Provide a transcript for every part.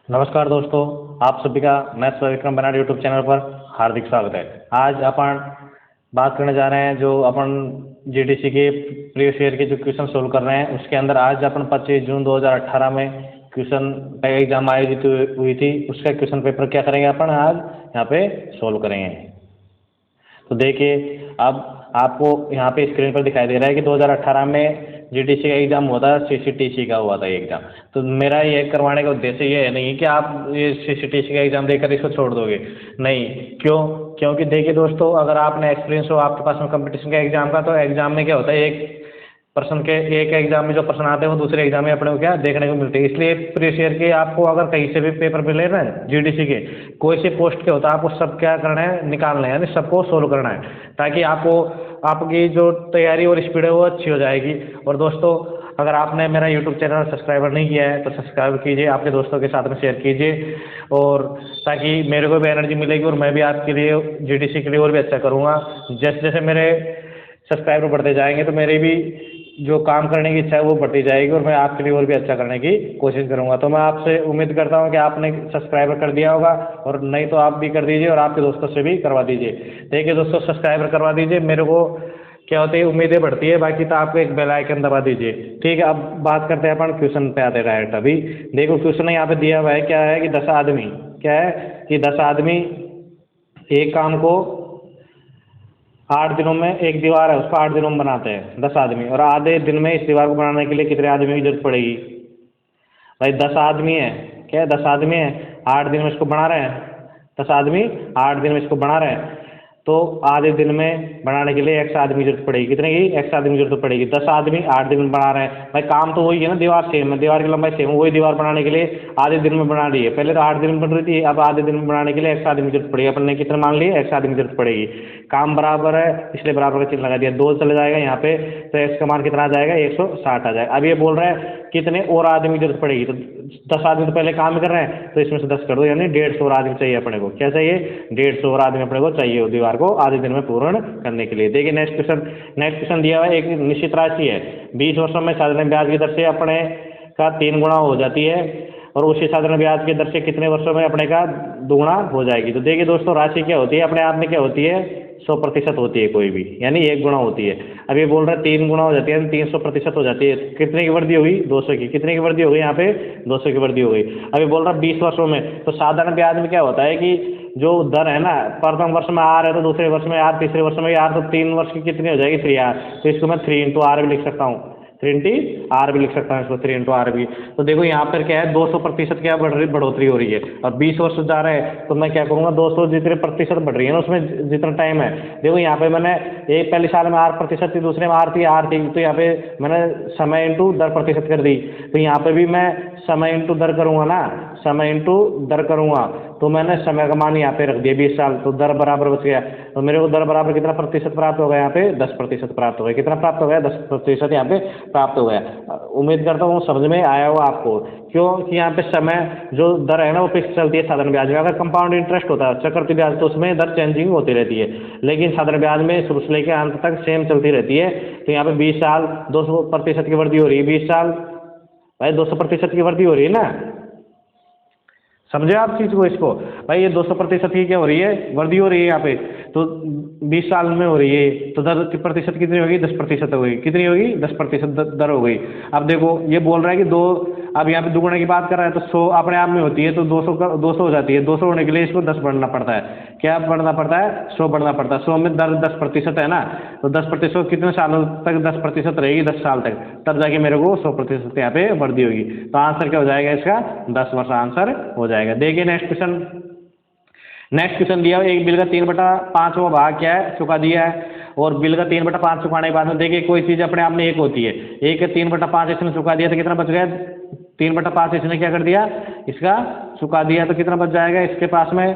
नमस्कार दोस्तों, आप सभी का मैथ्स विक्रम बनाट यूट्यूब चैनल पर हार्दिक स्वागत है। आज अपन बात करने जा रहे हैं जो अपन जीडीसी के प्रीवियस ईयर के जो क्वेश्चन सोल्व कर रहे हैं उसके अंदर आज अपन 25 जून 2018 में क्वेश्चन का एग्जाम आयोजित हुई थी, उसका क्वेश्चन पेपर क्या करेंगे अपन आज यहाँ पे सोल्व करेंगे। तो देखिए, अब आपको यहाँ पे स्क्रीन पर दिखाई दे रहा है कि 2018 में जीडीसी का एग्जाम हुआ था, सीसीटीसी का हुआ था एग्जाम। तो मेरा ये करवाने का उद्देश्य ये है नहीं कि आप ये सीसीटीसी का एग्जाम देकर इसको छोड़ दोगे, नहीं। क्योंकि देखिए दोस्तों, अगर आपने एक्सपीरियंस हो आपके पास में कंपटीशन का एग्जाम का, तो एग्जाम में क्या होता है, एक प्रश्न के एक एग्जाम में जो प्रश्न आते हैं वो दूसरे एग्जाम में अपने को क्या देखने को मिलते हैं। इसलिए प्रीवियस ईयर के आपको अगर कहीं से भी पेपर मिले ना जीडीसी के, कोई से पोस्ट के होता है, आपको सब क्या करना है, निकालना है, यानी सबको सोल्व करना है, ताकि आपको आपकी जो तैयारी और स्पीड है वो अच्छी हो जाएगी। और दोस्तों, अगर आपने मेरा यूट्यूब चैनल सब्सक्राइबर नहीं किया है तो सब्सक्राइब कीजिए, आपके दोस्तों के साथ में शेयर कीजिए, और ताकि मेरे को भी एनर्जी मिलेगी और मैं भी आपके लिए जीडीसी के लिए और भी अच्छा करूँगा। जैसे जैसे मेरे सब्सक्राइबर बढ़ते जाएंगे तो मेरी भी जो काम करने की इच्छा है वो बढ़ती जाएगी और मैं आपके लिए और भी अच्छा करने की कोशिश करूंगा। तो मैं आपसे उम्मीद करता हूं कि आपने सब्सक्राइबर कर दिया होगा, और नहीं तो आप भी कर दीजिए और आपके दोस्तों से भी करवा दीजिए। देखिए दोस्तों, सब्सक्राइबर करवा दीजिए, मेरे को क्या होती है, उम्मीदें बढ़ती है। बाकी तो आपको एक बेल आइकन दबा दीजिए, ठीक है। अब बात करते हैं अपन क्वेश्चन पे आते डायरेक्ट। अभी देखो क्वेश्चन यहाँ पे दिया हुआ है, क्या है कि 10 आदमी, क्या है कि 10 आदमी एक काम को 8 दिनों में, एक दीवार है उसको 8 दिनों में बनाते हैं 10 आदमी, और आधे दिन में इस दीवार को बनाने के लिए कितने आदमी की जरूरत पड़ेगी। भाई 10 आदमी है, क्या है 10 आदमी है, 8 दिन में इसको बना रहे हैं, 10 आदमी 8 दिन में इसको बना रहे हैं, तो आधे दिन में बनाने के लिए एक्स आदमी की जरूरत पड़ेगी। कितने की? एक्स आदमी की जरूरत पड़ेगी। 10 आदमी 8 दिन में बना रहे हैं, भाई काम तो वही है ना, दीवार सेम है, दीवार की लंबाई सेम है, वही दीवार बनाने के लिए आधे दिन में बना ली है। पहले तो 8 दिन में बन रही थी, अब आधे दिन में बनाने के लिए एक्स आदमी की जरूरत पड़ेगी। अपन ने कितने मान लिए? एक्स आदमी की जरूरत पड़ेगी। काम बराबर है इसलिए बराबर का चिन्ह लगा दिया, 2 चले जाएगा यहाँ पे, तो एक्स का मान कितना आ जाएगा? 160 आ जाएगा। अब ये बोल रहा है कितने और आदमी की जरूरत पड़ेगी, तो 10 आदमी तो पहले काम कर रहे हैं, तो इसमें से 10 कर दो, यानी 150 और आदमी चाहिए अपने को। क्या चाहिए? 150 और आदमी अपने को चाहिए दीवार को आधे दिन में पूर्ण करने के लिए। देखिए नेक्स्ट क्वेश्चन दिया हुआ है, एक निश्चित राशि है 20 वर्षों में साधारण ब्याज की दर से अपने का 3 गुना हो जाती है, और उसी साधारण ब्याज की दर से कितने वर्षों में अपने का दुगुना हो जाएगी। तो देखिए दोस्तों, राशि क्या होती है अपने आप में, क्या होती है? 100% होती है कोई भी, यानी 1 गुना होती है। अब ये बोल रहा है 3 गुना हो जाती है, 300% हो जाती है। कितने की वृद्धि होगी? 200 की। कितने की वृद्धि हो गई यहाँ पे? 200 की वृद्धि हो गई। अब ये बोल रहा है 20 वर्षों में, तो साधारण ब्याज में क्या होता है कि जो दर है ना, प्रथम वर्ष में आर है तो दूसरे वर्ष में आर, तीसरे वर्ष में आर, तो 3 वर्ष की कितनी हो जाएगी? 3R। तो इसको मैं 3 इंटू आर भी लिख सकता हूँ, 3 इंटू आर भी लिख सकता हूँ इसको, 3 इंटू आर भी। तो देखो यहाँ पर क्या है, 200% क्या बढ़ोतरी हो रही है। और 20 वर्ष जा रहा है तो मैं क्या करूँगा, 200 जितने प्रतिशत बढ़ रही है ना उसमें जितना टाइम है। देखो यहाँ पे मैंने एक पहले साल में 8% थी, दूसरे में आर थी, तो यहाँ पे मैंने समय इंटू दर प्रतिशत कर दी। तो यहाँ पे भी मैं समय इंटू दर करूँगा ना, समय इंटू दर करूँगा, तो मैंने समय का मान यहाँ पे रख दिया 20 साल, तो दर बराबर बच गया। तो मेरे को दर बराबर कितना प्रतिशत प्राप्त हो गया? यहाँ पे 10% प्राप्त हो गया। कितना प्राप्त हो गया? 10% यहाँ पे प्राप्त हो गया। उम्मीद करता हूँ समझ में आया होगा आपको, क्योंकि यहाँ पे समय जो दर है ना वो फिक्स चलती है साधारण ब्याज में। अगर कंपाउंड इंटरेस्ट होता है, चक्रवृद्धि ब्याज, तो उसमें दर चेंजिंग होती रहती है, लेकिन साधारण ब्याज में शुरू से लेकर अंत तक सेम चलती रहती है। तो यहाँ पे 20 साल 200% की वृद्धि हो रही है, 20 साल भाई 200% की वृद्धि हो रही है ना, समझे आप चीज़ को? इसको भाई ये 200% की क्या हो रही है? वृद्धि हो रही है यहाँ पे, तो 20 साल में हो रही है, तो दर की प्रतिशत कितनी होगी? 10% होगी। कितनी होगी? 10% दर हो गई। अब देखो ये बोल रहा है कि अब यहाँ पे दुगुने की बात कर रहा है, तो 100 अपने आप में होती है, तो 200 हो जाती है। 200 होने के लिए इसको 10 बढ़ना पड़ता है। क्या बढ़ना पड़ता है? 100 बढ़ना पड़ता है। 100 में दर 10% है ना, तो 10% कितने सालों तक 10% रहेगी? 10 साल तक, तब जाके मेरे को 100% यहाँ पे वृद्धि होगी। तो आंसर क्या हो जाएगा इसका? 10 वर्ष आंसर हो जाएगा। देखिए नेक्स्ट क्वेश्चन दिया हुआ, एक बिल का 3/5 भाग क्या है? चुका दिया है, और बिल का 3/5 चुकाने के बाद में देखिए कोई चीज़ अपने आप में एक होती है, एक का 3/5 इसने चुका दिया तो कितना बच गया? 3/5 इसने क्या कर दिया? इसका चुका दिया, तो कितना बच जाएगा इसके पास में?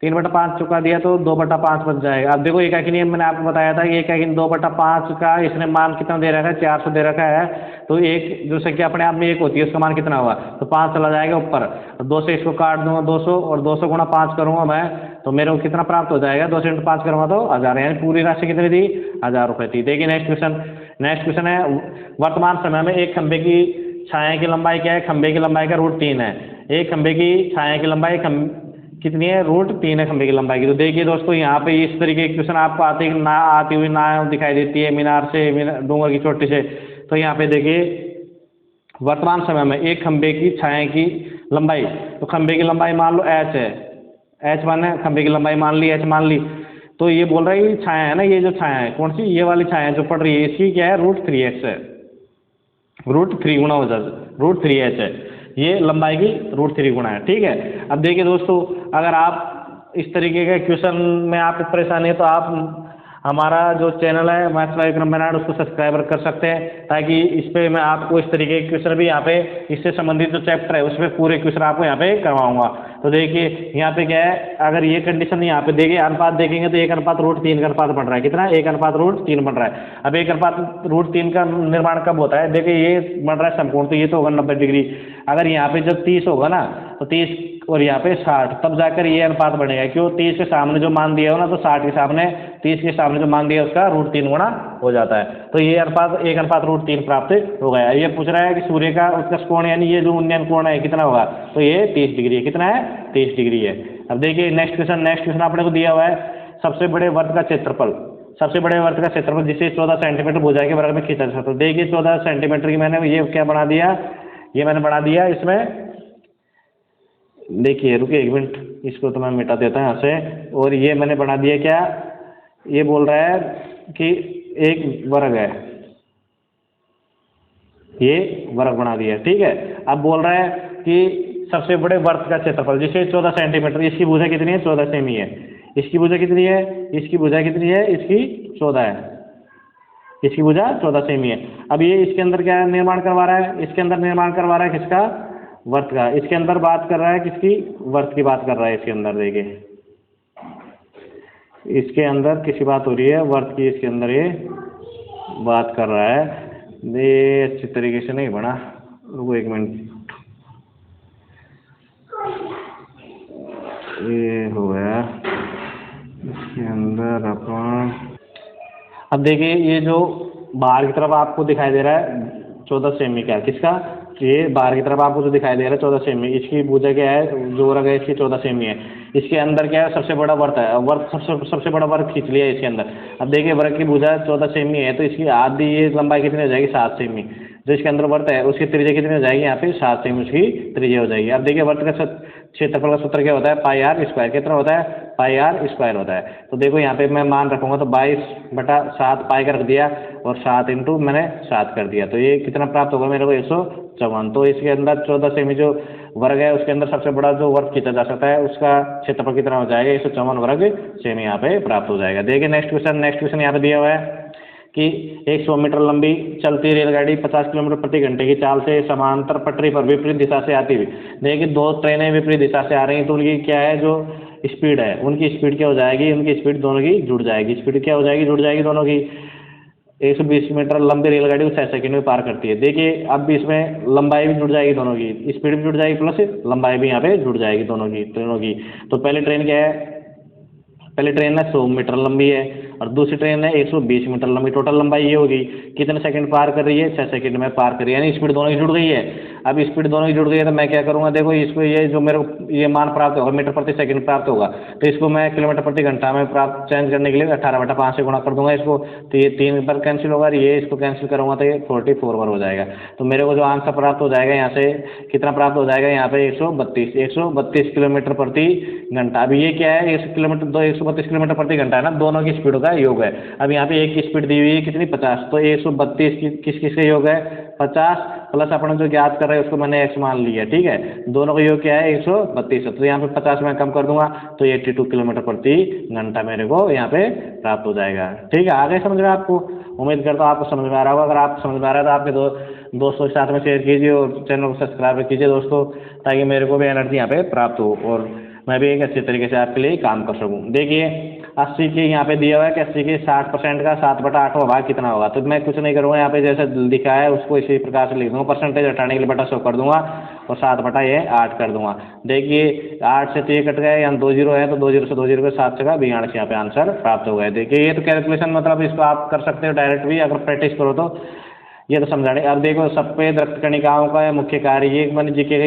3/5 चुका दिया तो 2/5 बच जाएगा। अब देखो एक नियम मैंने आपको बताया था कि एक 2/5 का इसने मान कितना दे रखा है? 400 दे रखा है, तो एक जो संख्या अपने आप में एक होती है उसका मान कितना होगा? तो 5 चला जाएगा ऊपर, 2 से इसको काट दूंगा 200, और 200 गुणा 5 करूँगा मैं, तो मेरे को कितना प्राप्त हो जाएगा? 200 इंटू 5 करूँगा तो 1000, यानी पूरी राशि कितनी थी? 1000 रुपये थी। देखिए नेक्स्ट क्वेश्चन है, वर्तमान समय में एक खंभे की छाया की लंबाई क्या है? खंभे की लंबाई का √3 है। एक खंबे की छाया की लंबाई कितनी है, √3 है खंबे की लंबाई की। तो देखिए दोस्तों यहाँ पे इस तरीके की क्वेश्चन आपको आती हुई ना दिखाई देती है मीनार से, डूंगर की चोटी से। तो यहाँ पे देखिए वर्तमान समय में एक खंबे की छाया की लंबाई, तो खंबे की लंबाई मान लो h है, h माने खंबे की लंबाई मान ली, h मान ली। तो ये बोल रहा है कि छाया है ना, ये जो छाया है कौन सी, ये वाली छाया जो पड़ रही है, इसकी क्या है, √3x है, √3 गुना हो जाए, √3h है, ये लंबाई की √3 गुना है। ठीक है। अब देखिए दोस्तों, अगर आप इस तरीके के क्वेश्चन में आपको परेशानी है तो आप हमारा जो चैनल है मैथ्स बाय विक्रम बेनाड, उसको सब्सक्राइब कर सकते हैं, ताकि इस पे मैं आपको इस तरीके के क्वेश्चन भी यहाँ पे इससे संबंधित जो चैप्टर है उसमें पूरे क्वेश्चन आपको यहाँ पे करवाऊंगा। तो देखिए यहाँ पे क्या है, अगर ये कंडीशन यहाँ पे देखिए अनुपात देखेंगे तो 1:√3 का अनुपात बन रहा है, कितना, 1:√3 बन रहा है। अब 1:√3 का निर्माण कब होता है, देखिए ये बन रहा है समकोण, तो ये तो होगा 90 डिग्री। अगर यहाँ पे जब 30 होगा ना, तो 30 और यहाँ पे 60, तब जाकर ये अनुपात बनेगा। क्यों, 30 के सामने जो मान दिया हो ना, तो 60 के सामने 30 के सामने जो मान दिया उसका √3 गुना हो जाता है। तो ये अनुपात 1:√3 प्राप्त हो गया। ये पूछ रहा है कि सूर्य का उत्कर्ष कोण यानी ये जो उन्नयन कोण है कितना होगा, तो ये 30 डिग्री है, कितना है, 30 डिग्री है। अब देखिए नेक्स्ट क्वेश्चन आपने को दिया हुआ है, सबसे बड़े वर्त का क्षेत्रफल, सबसे बड़े वर्त का क्षेत्रफल जिसे 14 सेंटीमीटर भुजा के वर्ग में खींचा जा सकता है। देखिए 14 सेंटीमीटर की मैंने ये क्या बना दिया, ये मैंने बना दिया इसमें, देखिए रुकिए 1 मिनट, इसको तो मैं मिटा देता हूँ यहाँ से। और ये मैंने बना दिया क्या, ये बोल रहा है कि एक वर्ग है, ये वर्ग बना दिया। ठीक है। अब बोल रहा है कि सबसे बड़े वर्त का क्षेत्रफल जिसे 14 सेंटीमीटर, इसकी भुजा कितनी है, 14 सेमी है। इसकी भुजा कितनी है, इसकी भुजा कितनी है, इसकी 14 है, इसकी भुजा 14 सेमी है। अब ये इसके अंदर क्या निर्माण करवा रहा है, इसके अंदर निर्माण करवा रहा है किसका, वर्त का। इसके अंदर बात कर रहा है किसकी, वर्त की बात कर रहा है। इसके अंदर देखिए, इसके अंदर किसी बात हो रही है, वर्त की, इसके अंदर ये बात कर रहा है। ये अच्छी तरीके से नहीं बना, रुको 1 मिनट, ये हो गया। इसके अंदर अपन अब देखिए ये जो बाहर की तरफ आपको दिखाई दे रहा है 14 सेमी का, किसका, ये बाहर की तरफ आपको जो दिखाई दे रहा है 14 सेमी, इसकी भुजा क्या है, जो वर्ग है इसकी 14 सेमी है। इसके अंदर क्या है, सबसे बड़ा वर्त है, वर्त सबसे बड़ा वर्ग खींच लिया है इसके अंदर। अब देखिए वर्ग की भुजा 14 सेमी है, तो इसकी आधी ये लंबाई कितनी हो जाएगी, 7 सेमी। जो इसके अंदर वर्त है उसकी त्रिज्या कितनी हो जाएगी, यहाँ पे 7 सेमी उसकी त्रिज्या हो जाएगी। अब देखिए वर्त का क्षेत्रफल का सूत्र क्या होता है, πr², कितना होता है, πr² होता है। तो देखो यहाँ पे मैं मान रखूँगा तो 22/7 पाई का रख दिया, और 7 इंटू मैंने 7 कर दिया, तो ये कितना प्राप्त होगा मेरे को, 154। तो इसके अंदर 14 सेमी जो वर्ग है उसके अंदर सबसे बड़ा जो वर्ग खींचा जा सकता है उसका क्षेत्रफल कितना हो जाएगा, 154 वर्ग सेमी यहाँ पे प्राप्त हो जाएगा। देखिए नेक्स्ट क्वेश्चन यहाँ पे दिया हुआ है कि 100 मीटर लंबी चलती रेलगाड़ी 50 किलोमीटर प्रति घंटे की चाल से समांतर पटरी पर विपरीत दिशा से आती हुई, देखिए 2 ट्रेनें विपरीत दिशा से आ रही हैं, तो उनकी क्या है, जो स्पीड है, उनकी स्पीड क्या हो जाएगी, उनकी स्पीड दोनों की जुड़ जाएगी। स्पीड क्या हो जाएगी, जुड़ जाएगी दोनों की। 120 मीटर लंबी रेलगाड़ी को 6 सेकंड में पार करती है। देखिए अब इसमें लंबाई भी जुड़ जाएगी दोनों की, स्पीड भी जुड़ जाएगी प्लस लंबाई भी यहाँ पे जुड़ जाएगी दोनों की, ट्रेनों की। तो पहली ट्रेन क्या है, पहली ट्रेन है 100 मीटर लंबी है, और दूसरी ट्रेन है 120 मीटर लंबी। टोटल लंबाई ये होगी, कितने सेकंड पार कर रही है, 6 सेकंड में पार कर रही है, यानी स्पीड दोनों की जुड़ गई है। अब स्पीड दोनों की जुड़ गई है तो मैं क्या करूँगा, देखो इसको ये जो मेरे को ये मान प्राप्त होगा, मीटर प्रति सेकंड प्राप्त होगा, तो इसको मैं किलोमीटर प्रति घंटा में प्राप्त चेंज करने के लिए 18/5 से गुणा कर दूंगा इसको, तो ये 3 बार कैंसिल होगा, ये इसको कैंसिल करूँगा तो ये 44 बार हो जाएगा। तो मेरे को जो आंसर प्राप्त हो जाएगा यहाँ से कितना प्राप्त हो जाएगा, यहाँ पे 132 किलोमीटर प्रति घंटा। अभी ये क्या है, 132 किलोमीटर प्रति घंटा है ना, दोनों की स्पीड का योग है। अब यहाँ पे एक की स्पीड दी हुई है कितनी, 50, तो 132 की किस का योग है, 50 प्लस अपन जो ज्ञात कर रहे हैं उसको मैंने x मान लिया। ठीक है, दोनों का योग क्या है, 132 है, तो यहाँ पे 50 में कम कर दूंगा तो 82 किलोमीटर प्रति घंटा मेरे को यहाँ पे प्राप्त हो जाएगा। ठीक है, आगे समझ में आपको, उम्मीद करता हूँ आपको समझ में आ रहा होगा। अगर आप समझ में आ रहा है तो आपके दोस्तों के साथ में शेयर कीजिए और चैनल को सब्सक्राइब कीजिए दोस्तों, ताकि मेरे को भी एनर्जी यहाँ पे प्राप्त हो और मैं भी एक अच्छे तरीके से आपके लिए काम कर सकूँ। देखिए 80 के यहाँ पे दिया हुआ है कि 80 के 60% का 7/8वां भाग कितना होगा, तो मैं कुछ नहीं करूँगा, यहाँ पे जैसे लिखा है उसको इसी प्रकार से लिख दूँगा, परसेंटेज हटाने के लिए बटा 100 कर दूँगा और 7/8 कर दूँगा। देखिए 8 से तो ये कट गया, यहाँ 2 जीरो है, तो 2 जीरो से 2 जीरो के 7 जगह 42 यहाँ पे आंसर प्राप्त हो गया। देखिए ये तो कैलकुलेशन मतलब इसको आप कर सकते हो डायरेक्ट भी, अगर प्रैक्टिस करो तो ये तो समझाने। अब देखो सफेद रक्त कणिकाओं का मुख्य कार्य, ये मैंने जीके का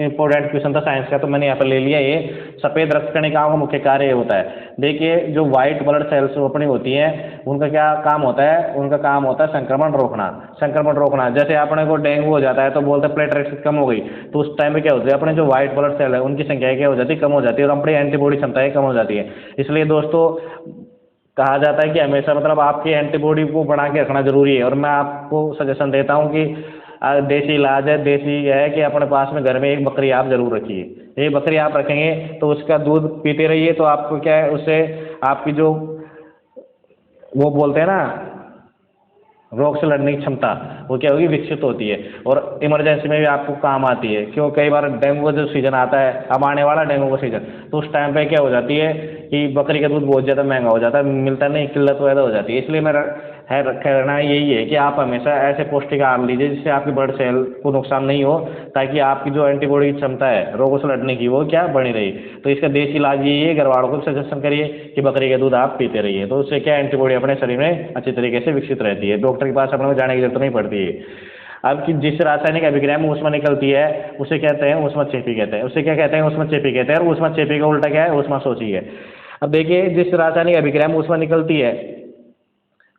इम्पोर्टेंट क्वेश्चन था साइंस का, तो मैंने यहाँ पर ले लिया। ये सफेद रक्त कणिकाओं का मुख्य कार्य ये होता है। देखिए जो व्हाइट ब्लड सेल्स अपनी होती हैं, उनका क्या काम होता है? उनका काम होता है संक्रमण रोकना। संक्रमण रोकना, जैसे अपने को डेंगू हो जाता है तो बोलते हैं प्लेटलेट्स कम हो गई, तो उस टाइम पे क्या होता है, अपने जो व्हाइट ब्लड सेल है उनकी संख्या क्या हो जाती है? कम हो जाती है, और अपनी एंटीबॉडी क्षमताएं कम हो जाती है। इसलिए दोस्तों कहा जाता है कि हमेशा मतलब आपकी एंटीबॉडी को बढ़ा के रखना जरूरी है। और मैं आपको सजेशन देता हूँ कि देसी इलाज है, देसी है कि अपने पास में घर में एक बकरी आप जरूर रखिए। एक बकरी आप रखेंगे तो उसका दूध पीते रहिए, तो आपको क्या है, उससे आपकी जो वो बोलते हैं ना रोग से लड़ने की क्षमता, वो क्या होगी? विकसित होती है। और इमरजेंसी में भी आपको काम आती है। क्यों? कई बार डेंगू का जो सीजन आता है, अब आने वाला डेंगू का सीजन, तो उस टाइम पे क्या हो जाती है कि बकरी का दूध बहुत ज़्यादा महंगा हो जाता है, मिलता नहीं, किल्लत पैदा हो जाती है। इसलिए मेरा कहना यही है कि आप हमेशा ऐसे पौष्टिक आहार लीजिए जिससे आपकी ब्लड सेल को नुकसान नहीं हो, ताकि आपकी जो एंटीबॉडी की क्षमता है रोगों से लड़ने की, वो क्या बनी रही। तो इसका देसी इलाज यही है, घर वालों को सजेशन करिए कि बकरी का दूध आप पीते रहिए, तो उससे क्या एंटीबॉडी अपने शरीर में अच्छी तरीके से विकसित रहती है। डॉक्टर के पास अपने को जाने की जरूरत नहीं पड़ती है। अब कि जिस रासायनिक अभिक्रिया में ऊष्मा निकलती है उसे कहते हैं ऊष्माक्षेपी कहते हैं। उसे क्या कहते हैं? ऊष्माक्षेपी कहते हैं। और ऊष्माक्षेपी का उल्टा क्या है? ऊष्माशोषी है। अब देखिए जिस रासायनिक अभिक्रिया में ऊष्मा निकलती है,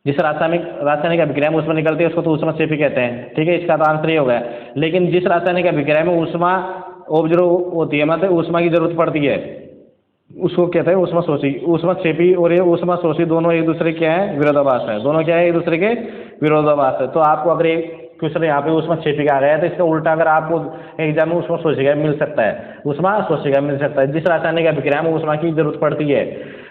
जिस रासायनिक अभिक्रिया में ऊष्मा निकलती है उसको तो ऊष्माक्षेपी कहते हैं, ठीक है, इसका तो आंसर ये हो गया। लेकिन जिस रासायनिक अभिक्रिया में ऊष्मा ऑब्जर्व होती है, मतलब ऊष्मा की जरूरत पड़ती है, उसको कहते हैं ऊष्माशोषी। ऊष्माक्षेपी और ये ऊष्माशोषी दोनों एक दूसरे के क्या है? विरोधाभास है। दोनों क्या है? एक दूसरे के विरोधाभास है। तो आपको अगर एक क्वेश्चन यहाँ पे ऊष्माक्षेपी का आ गया, तो इसका उल्टा अगर आपको एग्जाम में ऊष्माशोषी का मिल सकता है, ऊष्माशोषी का मिल सकता है। जिस रासायनिक अभिक्रिया में ऊष्मा की जरूरत पड़ती है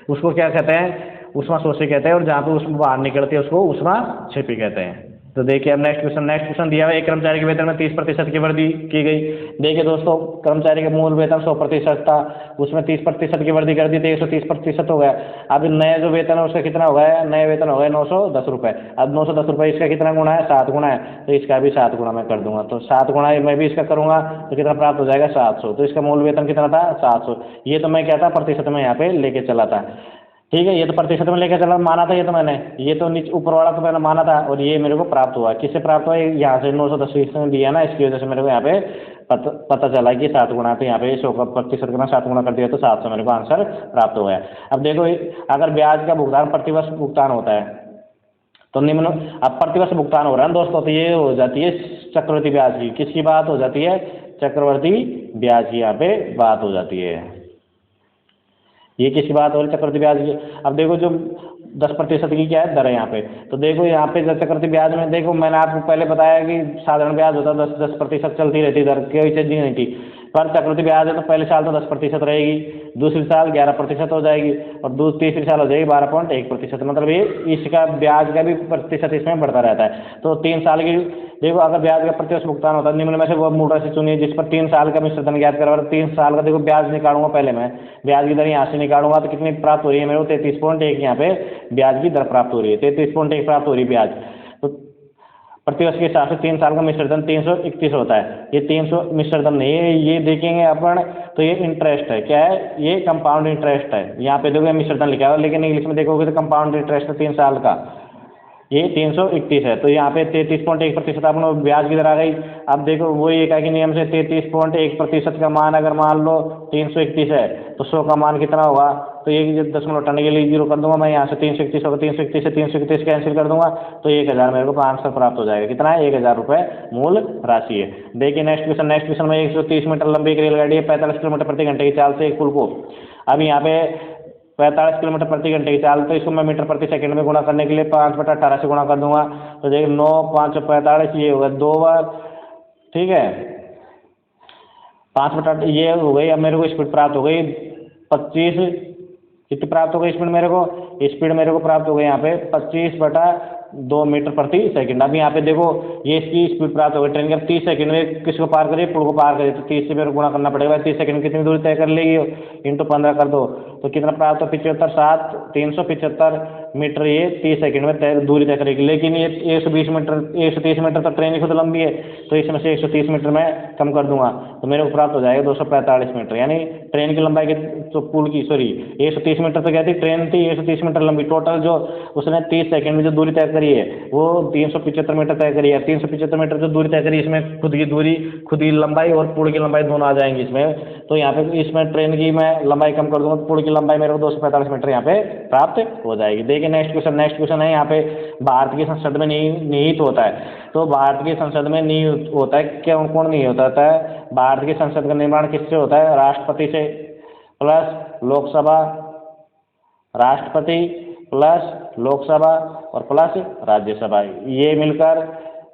उसको क्या कहते हैं? ऊष्माशोषी कहते हैं। और जहाँ पे ऊष्मा बाहर निकलती है उसको ऊष्माक्षेपी कहते हैं। तो देखिए अब नेक्स्ट क्वेश्चन दिया हुआ है, एक कर्मचारी के वेतन में 30% की वृद्धि की गई। देखिए दोस्तों कर्मचारी का मूल वेतन 100% था, उसमें 30% की वृद्धि कर दी, तो 130% हो गया। अब नया जो वेतन है उसका कितना हो गया? नया वेतन हो गया 910 रुपये। अब 910 रुपये इसका कितना गुना है? 7 गुना है, तो इसका भी 7 गुना मैं कर दूंगा। तो 7 गुना मैं भी इसका करूंगा तो कितना प्राप्त हो जाएगा? 700। तो इसका मूल वेतन कितना था? 700। ये तो मैं क्या था? प्रतिशत में यहाँ पे लेके चला था, ठीक है। ये तो प्रतिशत में लेकर चला माना था, ये तो मैंने, ये तो नीचे ऊपर वाला तो मैंने माना था, और ये मेरे को प्राप्त हुआ। किससे प्राप्त हुआ? यहाँ से 910 दिया ना, इसकी वजह से मेरे को यहाँ पे पता चला कि 7 गुना। तो यहाँ पे 100 का प्रतिशत का 7 गुना कर दिया तो 700 मेरे को आंसर प्राप्त हो गया। अब देखो अगर ब्याज का भुगतान प्रतिवर्ष भुगतान होता है तो निम्न, अब प्रतिवर्ष भुगतान हो रहा है दोस्तों, तो ये हो जाती है चक्रवृद्धि ब्याज की। किसकी बात हो जाती है? चक्रवृद्धि ब्याज की यहाँ पे बात हो जाती है। ये किसकी बात हो रही है? चक्रवृद्धि ब्याज की। अब देखो जो 10% की क्या है दर है यहाँ पे, तो देखो यहाँ पे चक्रवृद्धि ब्याज में देखो मैंने आपको पहले बताया कि साधारण ब्याज होता है 10% चलती रहती दर, कोई चेंजिंग नहीं थी। पर चक्रवृद्धि ब्याज है तो पहले साल तो 10% रहेगी, दूसरी साल 11% हो जाएगी, और तीसरी साल हो जाएगी 12.1%। मतलब ये इसका ब्याज का भी प्रतिशत इसमें बढ़ता रहता है। तो 3 साल की देखो अगर ब्याज का प्रतिवर्ष भुगतान होता है निम्न में से वो मूल राशि चुनिए जिस पर 3 साल का मिश्र धन ज्ञात करवा। 3 साल का देखो ब्याज निकालूंगा, पहले मैं ब्याज की दर यहाँ से निकालूंगा तो कितनी प्राप्त हो रही है मेरे को? 33.1 यहाँ पे ब्याज की दर प्राप्त हो रही है, 33.1 प्राप्त हो रही है ब्याज। तो प्रतिवर्ष के हिसाब से 3 साल का मिश्र धन 331 होता है। ये 300 मिश्र धन नहीं है, ये देखेंगे अपन तो ये इंटरेस्ट है। क्या है? ये कंपाउंड इंटरेस्ट है। यहाँ पे देखो मिश्र धन लिखा हुआ है, लेकिन इंग्लिश में देखोगे तो कंपाउंड इंटरेस्ट है 3 साल का, ये 331 है। तो यहाँ पे 33.1% अपना ब्याज की दर आ गई। अब देखो वही एकाकी नियम से 33.1% का मान अगर मान लो 331 है तो 100 का मान कितना होगा? तो ये 0.5 हटाने के लिए 0 कर दूंगा मैं, यहाँ से 331 होगा, 331 से 331 कैंसिल कर दूंगा तो 1000 मेरे को आंसर प्राप्त हो जाएगा। कितना है? 1000 रुपये मूल राशि है। देखिए नेक्स्ट क्वेश्चन में 130 मीटर लंबी एक रेलगाड़ी है 45 किलोमीटर प्रति घंटे की चाल से एक पुल को, अब यहाँ पे 45 किलोमीटर प्रति घंटे की चाल, तो इसको मैं मीटर प्रति सेकंड में गुणा करने के लिए 5/18 से गुणा कर दूंगा। तो देखिए 9 5 45 ये होगा 2 बार, ठीक है, 5/18 ये हो गई। अब मेरे को स्पीड प्राप्त हो गई 25, कितनी प्राप्त हो गई स्पीड मेरे को? स्पीड मेरे को प्राप्त हो गई यहाँ पे 25/2 मीटर प्रति सेकंड। अब यहाँ पे देखो ये इसकी स्पीड प्राप्त हो गई ट्रेन की। अब 30 सेकंड में किसको पार करिए? पुल को पार करिए, तो 30 से मेरे को गुणा करना पड़ेगा। 30 सेकंड में कितनी दूरी तय कर लेगी? इंटू 15 कर दो तो कितना प्राप्त हो? 75 7 375 मीटर ये 30 सेकंड में दूरी तय करेगी। लेकिन ये 120 मीटर 130 मीटर तक ट्रेन ही खुद लंबी है, तो इसमें से 130 मीटर मैं कम कर दूंगा तो मेरे को प्राप्त हो जाएगा 245 मीटर। यानी ट्रेन की लंबाई की तो पुल की 130 मीटर तो क्या थी, ट्रेन थी 130 मीटर लंबी। टोटल जो उसने 30 सेकंड में जो दूरी तय करी है वो 375 मीटर तय करी है। 375 मीटर जो दूरी तय करी इसमें खुद की दूरी, खुद की लंबाई और पुल की लंबाई दोनों आ जाएंगी इसमें। तो यहाँ पे इसमें ट्रेन की मैं लंबाई कम कर दूंगा तो पुल की लंबाई मेरे को 245 मीटर यहाँ पे प्राप्त हो जाएगी। देखिए नेक्स्ट क्वेश्चन है यहाँ पे, भारत की संसद में निहित होता है। तो भारत की संसद में निहित होता है, क्यों कौन नहीं होता है? भारत की संसद का निर्माण किससे होता है? राष्ट्रपति से प्लस लोकसभा, राष्ट्रपति प्लस लोकसभा और प्लस राज्यसभा, ये मिलकर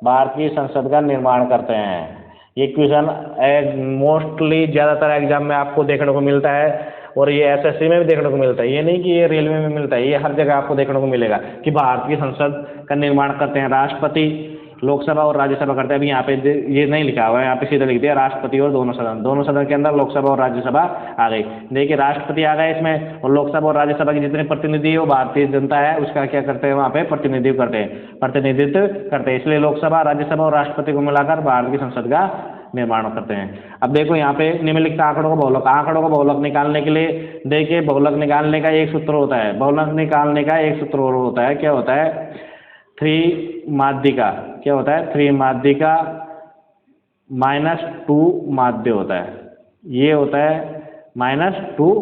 भारत की संसद का निर्माण करते हैं। ये क्वेश्चन मोस्टली ज़्यादातर एग्जाम में आपको देखने को मिलता है और ये एसएससी में भी देखने को मिलता है। ये नहीं कि ये रेलवे में मिलता है, ये हर जगह आपको देखने को मिलेगा कि भारत की संसद का निर्माण करते हैं राष्ट्रपति, लोकसभा और राज्यसभा करते हैं। अभी यहाँ पे ये नहीं लिखा हुआ है, यहाँ पे सीधा लिख दिया राष्ट्रपति और दोनों सदन के अंदर लोकसभा और राज्यसभा आ गई। देखिए राष्ट्रपति आ गए इसमें, और लोकसभा और राज्यसभा के जितने प्रतिनिधि है वो भारतीय जनता है उसका क्या करते हैं, वहाँ पे प्रतिनिधित्व करते हैं। इसलिए लोकसभा, राज्यसभा और राष्ट्रपति को मिलाकर भारत की संसद का निर्माण करते हैं। अब देखो यहाँ पे निम्नलिखित आंकड़ों का बहुलक निकालने के लिए, देखिए बहुलक निकालने का एक सूत्र होता है, बहुलक निकालने का एक सूत्र होता है, क्या होता है? 3 माध्यिका, क्या होता है? 3 माध्यिका -2 माध्य होता है, ये होता है -2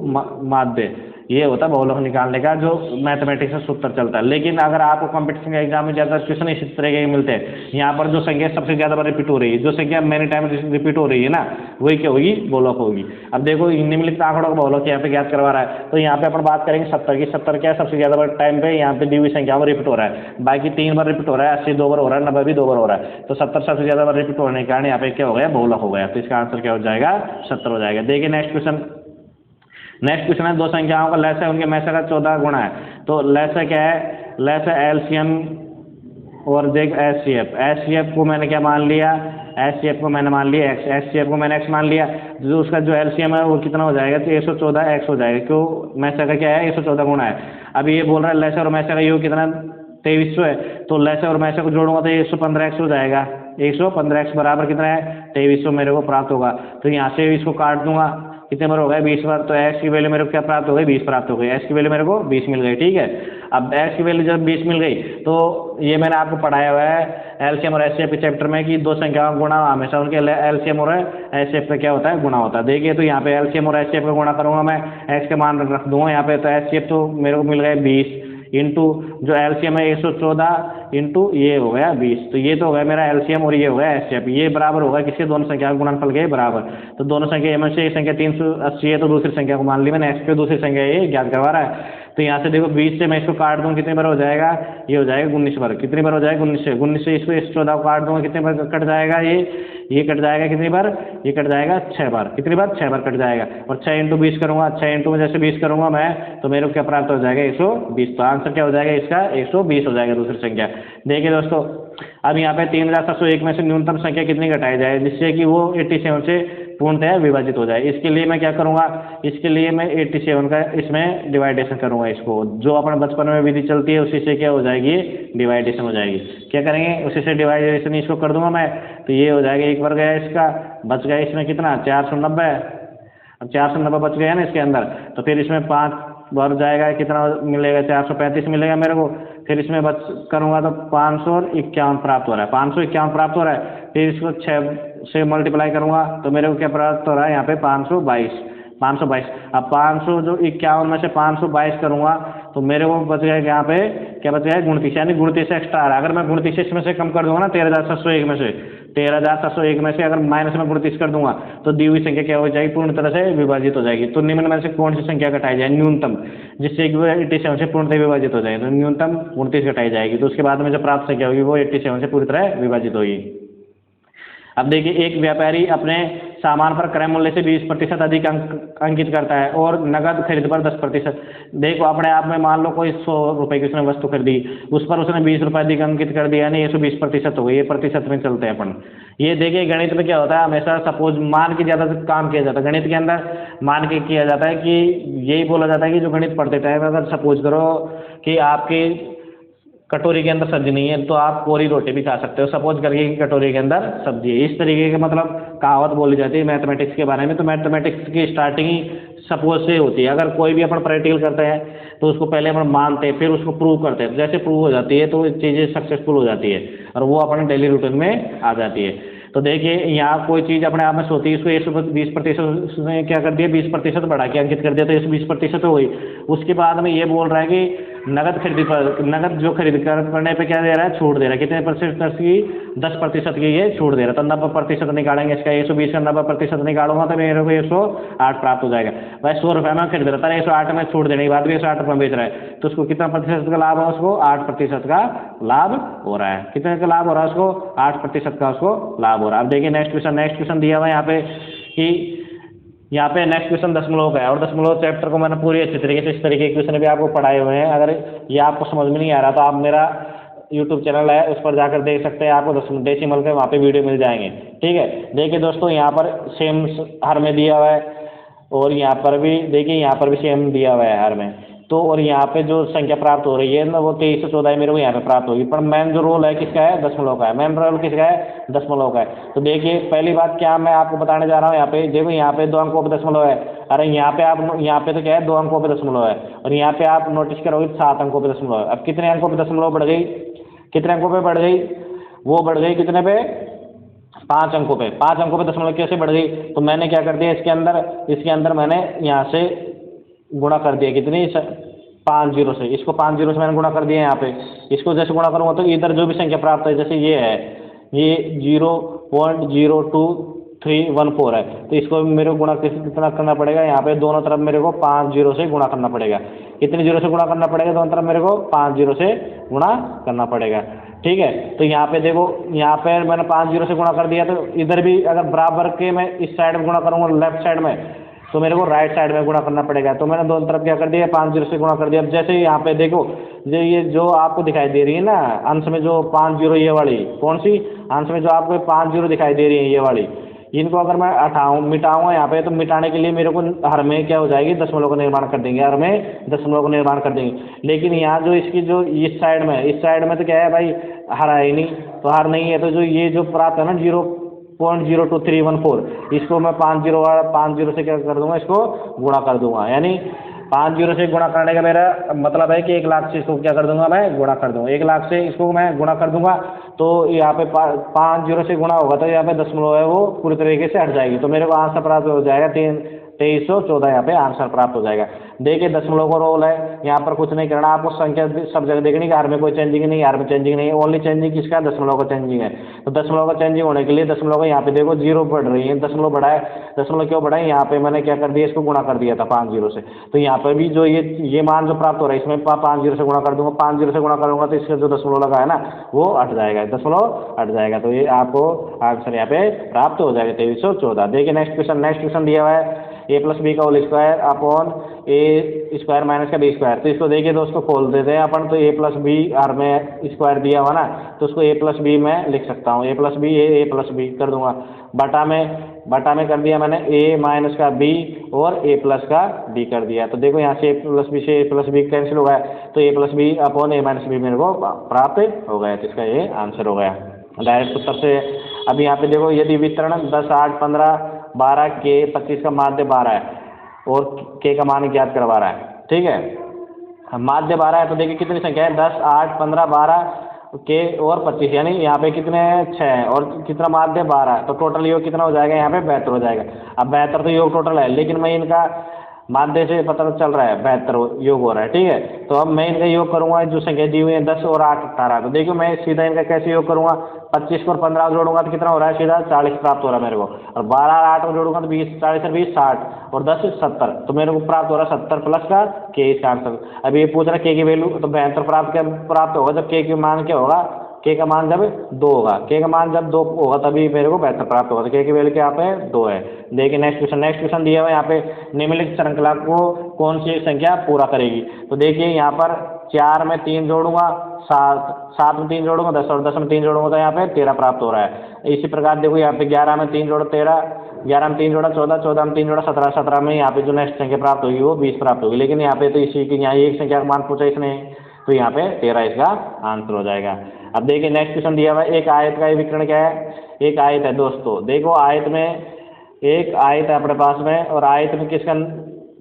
माध्य, ये होता है बहुलक निकालने का जो मैथमेटिक्स में सूत्र चलता है। लेकिन अगर आपको कॉम्पिटिशन के एग्जाम में ज़्यादा क्वेश्चन इसी तरह के मिलते हैं, यहाँ पर जो संख्या सबसे ज़्यादा बार रिपीट हो रही है, जो संख्या मैनी टाइम रिपीट हो रही है ना, वही क्या होगी? बहुलक होगी। अब देखो निम्नलिखित आंकड़ों का बहुलक यहाँ पे ज्ञात करवा रहा है, तो यहाँ पे अपन बात करेंगे 70 की। 70 क्या है? सबसे ज़्यादा बार टाइम पे यहाँ पे दी हुई संख्या में रिपीट हो रहा है, बाकी 3 बार रिपीट हो रहा है, 80 2 बार हो रहा है, 90 भी 2 बार हो रहा है, तो 70 सबसे ज़्यादा बार रिपीट होने के कारण यहाँ पे क्या हो गया? बहुलक हो गया। तो इसका आंसर क्या हो जाएगा? 70 हो जाएगा। देखिए नेक्स्ट क्वेश्चन है, दो संख्याओं का लसाअ उनके मैसा का 14 गुणा है। तो लसाअ क्या है? लसाअ एलसीएम और देख एचसीएफ को मैंने क्या मान लिया? एचसीएफ को मैंने मान लिया एक्स, एचसीएफ को मैंने एक्स मान लिया, जो उसका जो एलसीएम है वो कितना हो जाएगा? तो 114 एक्स हो जाएगा। क्यों? मैसा का क्या है? 114 गुणा है। अभी ये बोल रहा है लसाअ और मैसा का योग कितना? 2300 है, तो लसाअ और मैसा को जोड़ूंगा तो 115 एक्स हो जाएगा। 115 एक्स बराबर कितना है? 2300 मेरे को प्राप्त होगा। तो यहाँ से इसको काट दूंगा, कितने बार हो गए? 20 बार। तो एक्स की वैल्यू मेरे को क्या प्राप्त हो गई? 20 प्राप्त हो गई। एक्स की वैल्यू मेरे को 20 मिल गई, ठीक है। अब एक्स की वैल्यू जब 20 मिल गई तो ये मैंने आपको पढ़ाया हुआ है एलसीएम और एचसीएफ के चैप्टर में कि दो संख्याओं का गुणा हमेशा उनके एलसीएम और एचसीएफ का क्या होता है? गुणा होता है। देखिए तो यहाँ पे एलसीएम और एचसीएफ का गुणा करूँगा मैं, एक्स का मान रख दूंगा यहाँ पे, तो एचसीएफ तो मेरे को मिल गए 20 इंटू जो एलसीएम है 114 इंटू ये हो गया 20, तो ये तो हो गया मेरा एलसीएम और ये हो गया एचसीएफ। ये बराबर होगा किसके? दोनों संख्या का गुणनफल के बराबर। तो दोनों संख्या में से एक संख्या 380 है, तो दूसरी संख्या को मान ली मैंने एक्स पे, दूसरी संख्या ये ज्ञात करवा रहा है। तो यहाँ से देखो 20 से मैं इसको काट दूँ, कितने बार हो जाएगा? ये हो जाएगा 19 बार। कितनी बार हो जाएगा? 19 से इसको 114 को काट दूँगा, कितने बार कट जाएगा? ये कट जाएगा कितनी बार? ये कट जाएगा 6 बार। कितनी बार? 6 बार कट जाएगा। और 6 इंटू 20 करूँगा, 6 इंटू में जैसे 20 करूँगा मैं, तो मेरे को क्या प्राप्त हो जाएगा? 120। तो आंसर क्या हो जाएगा इसका? 120 हो जाएगा दूसरी संख्या। देखिए दोस्तों, अब यहाँ पे 3701 में से न्यूनतम संख्या कितनी घटाई जाए जिससे कि वो 87 से पूर्णतः विभाजित हो जाए? इसके लिए मैं क्या करूँगा? इसके लिए मैं 87 का इसमें डिवाइडेशन करूँगा। इसको जो अपने बचपन में विधि चलती है उसी से क्या हो जाएगी? डिवाइडेशन हो जाएगी। क्या करेंगे? उसी से डिवाइडेशन इसको कर दूंगा मैं, तो ये हो जाएगा 1 वर्ग है इसका, बच गया इसमें कितना? 490। अब 490 बच गया ना इसके अंदर, तो फिर इसमें 5 बार जाएगा, कितना मिलेगा? 435 मिलेगा मेरे को। फिर इसमें बच करूँगा तो 551 प्राप्त हो रहा है, 551 प्राप्त हो रहा है। फिर इसको 6 से मल्टीप्लाई करूँगा तो मेरे को क्या प्राप्त हो रहा है? यहाँ पे 522। अब 500 जो 51 में से 522 करूँगा तो मेरे को बच गया यहाँ पे क्या बच गया? 29, यानी 29 एक्स्ट्रा आ रहा है। अगर मैं 29 इसमें से कम कर दूँगा ना 13701 में से, 13701 में से अगर माइनस में 29 कर दूंगा तो दी हुई संख्या क्या हो जाएगी? पूर्ण तरह से विभाजित हो जाएगी। तो निम्न में से कौन सी संख्या घटाई जाए? न्यूनतम, जिससे कि वो 87 से पूर्णतः विभाजित हो जाएगी। तो न्यूनतम 29 घटाई जाएगी, तो उसके बाद में जो प्राप्त संख्या होगी वो 87 से पूरी तरह विभाजित होगी। अब देखिए, एक व्यापारी अपने सामान पर क्रय मूल्य से 20% अधिक अंक अंकित करता है और नगद खरीद पर 10%। देखो अपने आप में मान लो कोई 100 रुपए की उसने वस्तु खरीदी, उस पर उसने 20 रुपए अधिक अंकित कर दिया, यानी 120% हो गई। ये प्रतिशत में चलते हैं अपन। ये देखिए गणित में क्या होता है, हमेशा सपोज मान के ज़्यादा काम किया जाता है गणित के अंदर। मान के किया जाता है कि यही बोला जाता है कि जो गणित पढ़ते टाइम अगर सपोज करो कि आपकी कटोरी के अंदर सब्जी नहीं है तो आप कोरी रोटी भी खा सकते हो, सपोज करके कि कटोरी के अंदर सब्जी है। इस तरीके के मतलब कहावत बोली जाती है मैथमेटिक्स के बारे में। तो मैथमेटिक्स की स्टार्टिंग ही सपोज से होती है। अगर कोई भी अपन प्रैक्टिकल करते हैं तो उसको पहले अपन मानते हैं, फिर उसको प्रूव करते हैं। जैसे प्रूव हो जाती है तो चीज़ें सक्सेसफुल हो जाती है और वो अपने डेली रूटीन में आ जाती है। तो देखिए यहाँ कोई चीज़ अपने आप में सोती है, इसको 120% उसने क्या कर दिया, 20% बढ़ा के अंकित कर दिया, तो 120% हो गई। उसके बाद में ये बोल रहा है कि नगद खरीदी पर, नगद जो खरीद करने पे क्या दे रहा है, छूट दे रहा है। कितने % की, 10% की ये छूट दे रहा है। तो 90% निकालेंगे इसका, 120 का 90% निकालूंगा तो मेरे को 108 प्राप्त हो जाएगा। भाई 100 रुपये में खरीद रहा था, 108 में छूट देने के बाद भी 108 रुपये बेच रहा है, तो उसको कितना प्रतिशत का लाभ है, उसको 8% का लाभ हो रहा है। कितने का लाभ हो रहा है उसको, 8% का उसको लाभ हो रहा है। अब देखिए नेक्स्ट क्वेश्चन दिया हुआ है यहाँ पे कि यहाँ पे नेक्स्ट क्वेश्चन दशमलव का है और दशमलव चैप्टर को मैंने पूरी अच्छी तरीके से इस तरीके के क्वेश्चन भी आपको पढ़ाए हुए हैं। अगर ये आपको समझ में नहीं आ रहा तो आप मेरा यूट्यूब चैनल है उस पर जाकर देख सकते हैं, आपको डेसिमल के वहाँ पे वीडियो मिल जाएंगे। ठीक है, देखिए दोस्तों यहाँ पर सेम हर में दिया हुआ है और यहाँ पर भी देखिए यहाँ पर भी सेम दिया हुआ है हर में। तो और यहाँ पे जो संख्या प्राप्त हो रही है ना वो 2314 मेरे को यहाँ पे प्राप्त होगी। पर मेन जो रोल है किसका है, दशमलव का है। मेन रोल किसका है, दशमलव का है। तो देखिए पहली बात क्या मैं आपको बताने जा रहा हूँ, यहाँ पे देखो यहाँ पे 2 अंकों पे दशमलव है। अरे यहाँ पे आप यहाँ पे तो क्या है 2 अंकों पे दशमलव है और यहाँ पे आप नोटिस करोगे 7 अंकों पे दशमलव है। अब कितने अंकों पे दशमलव बढ़ गई, कितने अंकों पे बढ़ गई, वो बढ़ गई कितने पे, 5 अंकों पे। 5 अंकों पे दशमलव कैसे बढ़ गई, तो मैंने क्या कर दिया इसके अंदर मैंने यहाँ से गुणा कर दिया, कितनी 5 जीरो से, इसको 5 जीरो से मैंने गुणा कर दिया यहाँ पे। इसको जैसे गुणा करूँगा तो इधर जो भी संख्या प्राप्त है, जैसे ये है ये 0.02314 है, तो इसको मेरे को गुणा कितना करना पड़ेगा, यहाँ पे दोनों तरफ मेरे को 5 जीरो से गुणा करना पड़ेगा। कितने जीरो से गुणा करना पड़ेगा, दोनों तरफ मेरे को 5 जीरो से गुणा करना पड़ेगा। ठीक है, तो यहाँ पे देखो यहाँ पे मैंने 5 जीरो से गुणा कर दिया, तो इधर भी अगर बराबर के मैं इस साइड में गुणा करूँगा लेफ्ट साइड में, तो मेरे को राइट साइड में गुणा करना पड़ेगा। तो मैंने दोनों तरफ क्या कर दिया, 5 जीरो से गुणा कर दिया। अब जैसे यहाँ पे देखो जो ये जो आपको दिखाई दे रही है ना अंश में जो 5 जीरो, ये वाली कौन सी, अंश में जो आपको 5 जीरो दिखाई दे रही है ये वाली, इनको अगर मैं मिटाऊंगा यहाँ पे, तो मिटाने के लिए मेरे को हर में क्या हो जाएगी, दशमलव का निर्माण कर देंगे, हर में दशमलव का निर्माण कर देंगे। लेकिन यहाँ जो इसकी जो इस साइड में तो क्या है भाई, हर है ही नहीं, तो हर नहीं है, तो जो ये जो प्राप्त है ना 0.02314, इसको मैं 5 जीरो से क्या कर दूंगा, इसको गुणा कर दूंगा। यानी 5 जीरो से गुणा करने का मेरा मतलब है कि 1 लाख से इसको क्या कर दूंगा, मैं गुणा कर दूंगा। 1 लाख से इसको मैं गुणा कर दूंगा तो यहाँ पे 5 जीरो से गुणा होगा तो यहाँ पे दशमलव है वो पूरी तरीके से हट जाएगी, तो मेरे को आंसर प्राप्त हो जाएगा 2314, यहाँ पे आंसर प्राप्त हो जाएगा। देखिए दशमलव का रोल है, यहाँ पर कुछ नहीं करना, आपको संख्या सब जगह देखनी, हर में कोई चेंजिंग नहीं, हर में चेंजिंग नहीं है, ओनली चेंजिंग किसका, दशमलव का चेंजिंग है। तो दशमलव का चेंजिंग होने के लिए दशमलव का यहाँ पे देखो 0 बढ़ रही है, दशमलव बढ़ा है। दशमलव क्यों बढ़ा है, यहाँ पे मैंने क्या कर दिया, इसको गुणा कर दिया था 5 जीरो से, तो यहाँ पर भी जो ये मान जो प्राप्त हो रहा है इसमें 5 जीरो से गुणा कर दूंगा। 5 जीरो से गुणा करूंगा तो इसका जो दशमलव लगा है ना वो हट जाएगा, दशमलव हट जाएगा, तो ये आपको आंसर यहाँ पे प्राप्त हो जाएगा 2314। देखिए नेक्स्ट क्वेश्चन दिया हुआ है a प्लस बी का होल स्क्वायर अपॉन ए स्क्वायर माइनस का बी स्क्वायर। तो इसको देखिए दोस्तों खोल देते हैं अपन, तो a प्लस बी हर में स्क्वायर दिया हुआ ना, तो उसको a प्लस बी में लिख सकता हूँ, a plus B A plus B कर दूंगा। बटा में कर दिया मैंने a माइनस का b और a प्लस का b कर दिया। तो देखो यहाँ से a प्लस बी से a प्लस बी कैंसिल हो गया, तो a plus B upon a minus B मेरे को प्राप्त हो गया, तो इसका ये आंसर हो गया डायरेक्ट उत्तर से। अब यहाँ पे देखो यदि वितरण 10, 8, 15, 12 के 25 का माध्य 12 है और के का मान ज्ञात करवा रहा है। ठीक है, माध्य 12 है, तो देखिए कितनी संख्या है, 10, 8, 15, 12 के और 25, यानी यहाँ पे कितने 6 हैं और कितना माध्य 12 है, तो टोटल योग कितना हो जाएगा, यहाँ पे 72 हो जाएगा। अब 72 तो योग टोटल है, लेकिन मैं इनका माध्य से पता चल रहा है 72 योग हो रहा है। ठीक है, तो अब मैं इनका योग करूंगा, जो संख्या दी हुई है 10 और 8, 18, तो देखो मैं सीधा इनका कैसे योग करूंगा, 25 को और 15 जोड़ूंगा तो कितना हो रहा है, सीधा 40 प्राप्त हो रहा है मेरे को, और 12 और 8 को जोड़ूंगा तो 20, 40 और 20 60 और 10 70, तो मेरे को प्राप्त हो रहा है 70 प्लस का के, इसका आंसर। अब ये पूछ रहा है के की वैल्यू, तो 72 प्राप्त होगा जब के की मान क्या होगा, के का मान जब 2 होगा, के का मान जब 2 होगा तभी मेरे को बेहतर प्राप्त होगा। तो के की वैल्यू क्या पे 2 है। देखिए नेक्स्ट क्वेश्चन दिया हुआ है यहाँ पे, निम्नलिखित श्रृंखला को कौन सी एक संख्या पूरा करेगी। तो देखिए यहाँ पर 4 में 3 जोड़ूंगा 7, 7 में 3 जोड़ूंगा 10 और 10 में 3 जोड़ूंगा तो यहाँ पे 13 प्राप्त हो रहा है। इसी प्रकार देखो यहाँ पे 11 में 3 जोड़ा 13, 11 में 3 जोड़ा 14, 14 में 3 जोड़ा 17, 17 में यहाँ पे जो नेक्स्ट संख्या प्राप्त होगी वो 20 प्राप्त होगी। लेकिन यहाँ पे तो इसी की यहाँ एक संख्या का मान पूछा इसने, तो यहाँ पे 13 इसका आंसर हो जाएगा। अब देखिए नेक्स्ट क्वेश्चन दिया हुआ है, एक आयत का विकर्ण क्या है। एक आयत है दोस्तों, देखो आयत में एक आयत है अपने पास में, और आयत में किसका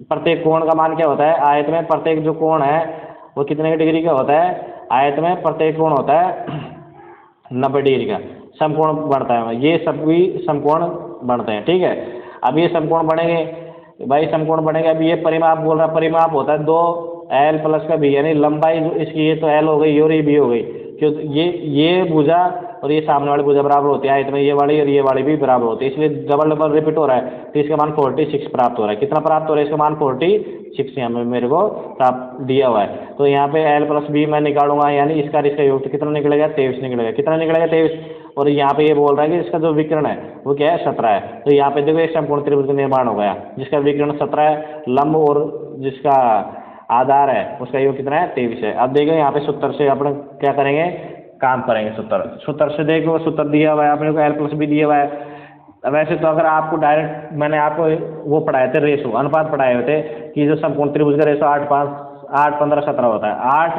प्रत्येक कोण का मान क्या होता है। आयत में प्रत्येक जो कोण है वो कितने डिग्री का होता है। आयत में प्रत्येक कोण होता है 90 डिग्री का। समकोण बढ़ता है, ये सभी समकोण बढ़ते हैं, ठीक है। अब ये समकोण बढ़ेंगे भाई, समकोण बढ़ेंगे। अब ये परिमाप बोल रहा है, परिमाप होता है 2l प्लस का b, यानी लंबाई जो इसकी ये तो l हो गई और ये b हो गई, क्यों ये भुजा और ये सामने वाली भुजा बराबर होती है आयत में, ये वाली और ये वाली भी बराबर होती है, इसलिए डबल डबल रिपीट हो रहा है। तो इसका मान 46 प्राप्त हो रहा है। कितना प्राप्त हो रहा है, इसका मान 46 यहाँ में मेरे को प्राप्त दिया हुआ है। तो यहाँ पे l प्लस b मैं निकालूंगा, यानी इसका इसका योग तो कितना निकलेगा 23 निकलेगा। कितना निकलेगा 23। और यहाँ पे ये बोल रहा है कि इसका जो विकर्ण है वो क्या है 17 है। तो यहाँ पे देखो एक समकोण त्रिभुज का निर्माण हो गया जिसका विकर्ण 17 है, लंब और जिसका आधार है उसका योग कितना है 23 है। अब देखो यहाँ पे सूत्र से अपन क्या करेंगे, काम करेंगे। सूत्र से देखो, सूत्र दिया हुआ है अपने को l प्लस b दिया हुआ है। वैसे तो अगर आपको डायरेक्ट मैंने आपको वो पढ़ाए थे रेशो अनुपात पढ़ाए हुए थे कि जो समकोण त्रिभुज का रेशो 8, 5, 8, 15, 17 होता है। 8,